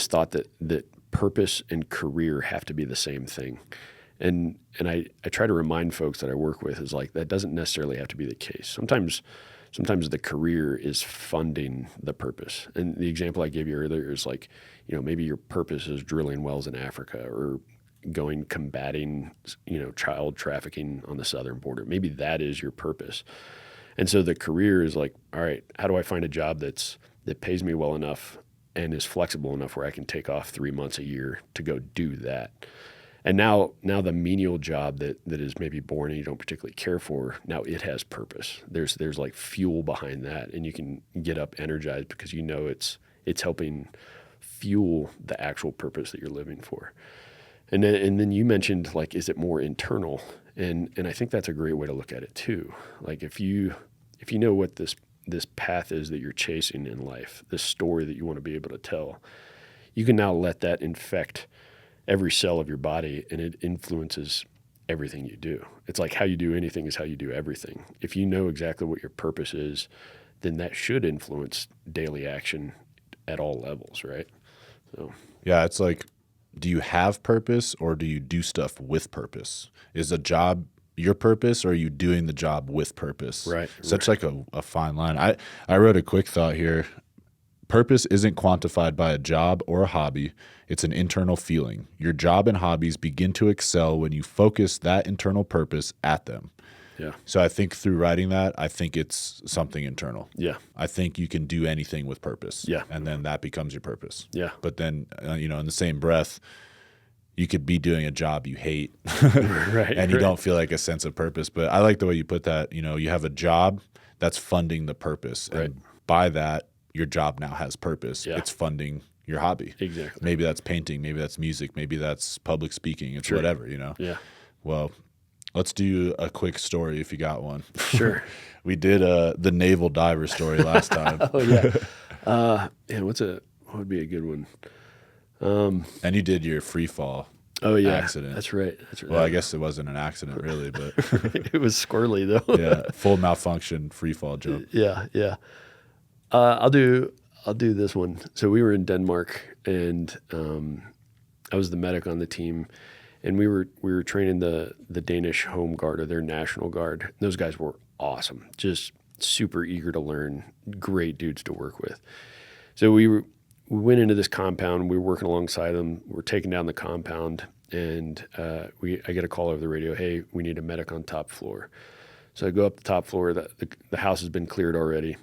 thought that purpose and career have to be the same thing. And I try to remind folks that I work with is like that doesn't necessarily have to be the case. Sometimes the career is funding the purpose. And the example I gave you earlier is like, maybe your purpose is drilling wells in Africa or combating, child trafficking on the southern border. Maybe that is your purpose. And so the career is like, all right, how do I find a job that pays me well enough and is flexible enough where I can take off 3 months a year to go do that? And now the menial job that is maybe boring and you don't particularly care for, now it has purpose. There's like fuel behind that, and you can get up energized because it's helping fuel the actual purpose that you're living for. And then you mentioned like, is it more internal? And I think that's a great way to look at it too. Like if you know what this path is that you're chasing in life, this story that you want to be able to tell, you can now let that infect every cell of your body, and it influences everything you do. It's like how you do anything is how you do everything. If you know exactly what your purpose is, then that should influence daily action at all levels, right? So yeah, it's like, do you have purpose or do you do stuff with purpose? Is a job your purpose or are you doing the job with purpose? Right. Such like a fine line. I wrote a quick thought here. Purpose isn't quantified by a job or a hobby. It's an internal feeling. Your job and hobbies begin to excel when you focus that internal purpose at them. Yeah. So I think through writing that, I think it's something internal. Yeah. I think you can do anything with purpose. Yeah. And then that becomes your purpose. Yeah. But then, in the same breath, you could be doing a job you hate Right. and you don't feel like a sense of purpose. But I like the way you put that. You have a job that's funding the purpose. Right. And by that, your job now has purpose. Yeah. It's funding your hobby. Exactly. Maybe that's painting. Maybe that's music. Maybe that's public speaking. It's whatever, Yeah. Well, let's do a quick story if you got one. Sure. We did the naval diver story last time. Oh yeah. And what What would be a good one? And you did your free fall Oh yeah, accident. That's right. That's right. Well, I guess it wasn't an accident really, but It was squirrely though. yeah, full malfunction free fall jump. Yeah, yeah. I'll do this one. So we were in Denmark, and I was the medic on the team, and we were training the Danish Home Guard, or their National Guard. Those guys were awesome, just super eager to learn, great dudes to work with. So we went into this compound. We were working alongside them. We're taking down the compound, and I get a call over the radio. Hey, we need a medic on top floor. So I go up the top floor. The house has been cleared already.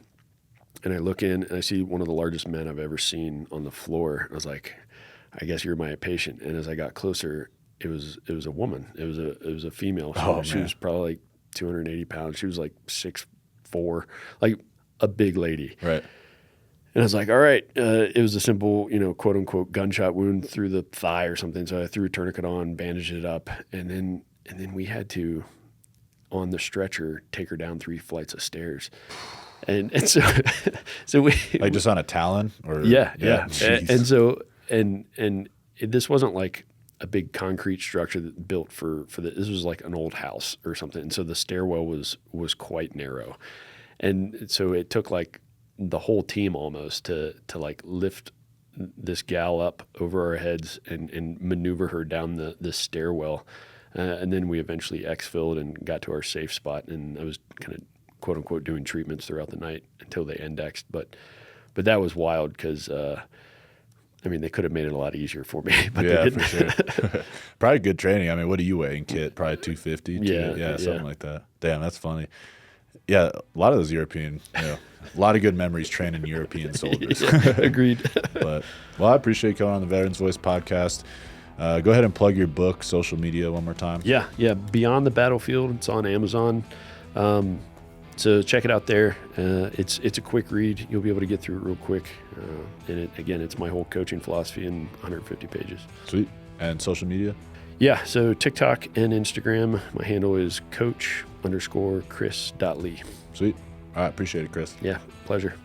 And I look in and I see one of the largest men I've ever seen on the floor. I was like, I guess you're my patient. And as I got closer, it was a woman. It was a female. She was probably like 280 pounds. She was like 6'4", like a big lady. Right. And I was like, all right. It was a simple, quote unquote gunshot wound through the thigh or something. So I threw a tourniquet on, bandaged it up, and then we had to, on the stretcher, take her down 3 flights of stairs. And so we like just on a Talon or yeah. And this wasn't like a big concrete structure that built for this was like an old house or something. And so the stairwell was quite narrow. And so it took like the whole team almost to like lift this gal up over our heads and maneuver her down the stairwell. And then we eventually exfilled and got to our safe spot. And I was kind of, quote unquote, doing treatments throughout the night until they indexed. But that was wild because, they could have made it a lot easier for me, but they didn't. For sure. Probably good training. I mean, what are you weighing, Kit? Probably 250? Yeah, something like that. Damn, that's funny. Yeah, a lot of those European, a lot of good memories training European soldiers. Agreed. Well, I appreciate you coming on the Veterans Voice podcast. Go ahead and plug your book, social media one more time. Yeah. Beyond the Battlefield. It's on Amazon. So check it out there. It's a quick read. You'll be able to get through it real quick. And it's my whole coaching philosophy in 150 pages. Sweet. And social media? Yeah. So TikTok and Instagram. My handle is coach_Chris.Lee. Sweet. All right. Appreciate it, Chris. Yeah. Pleasure.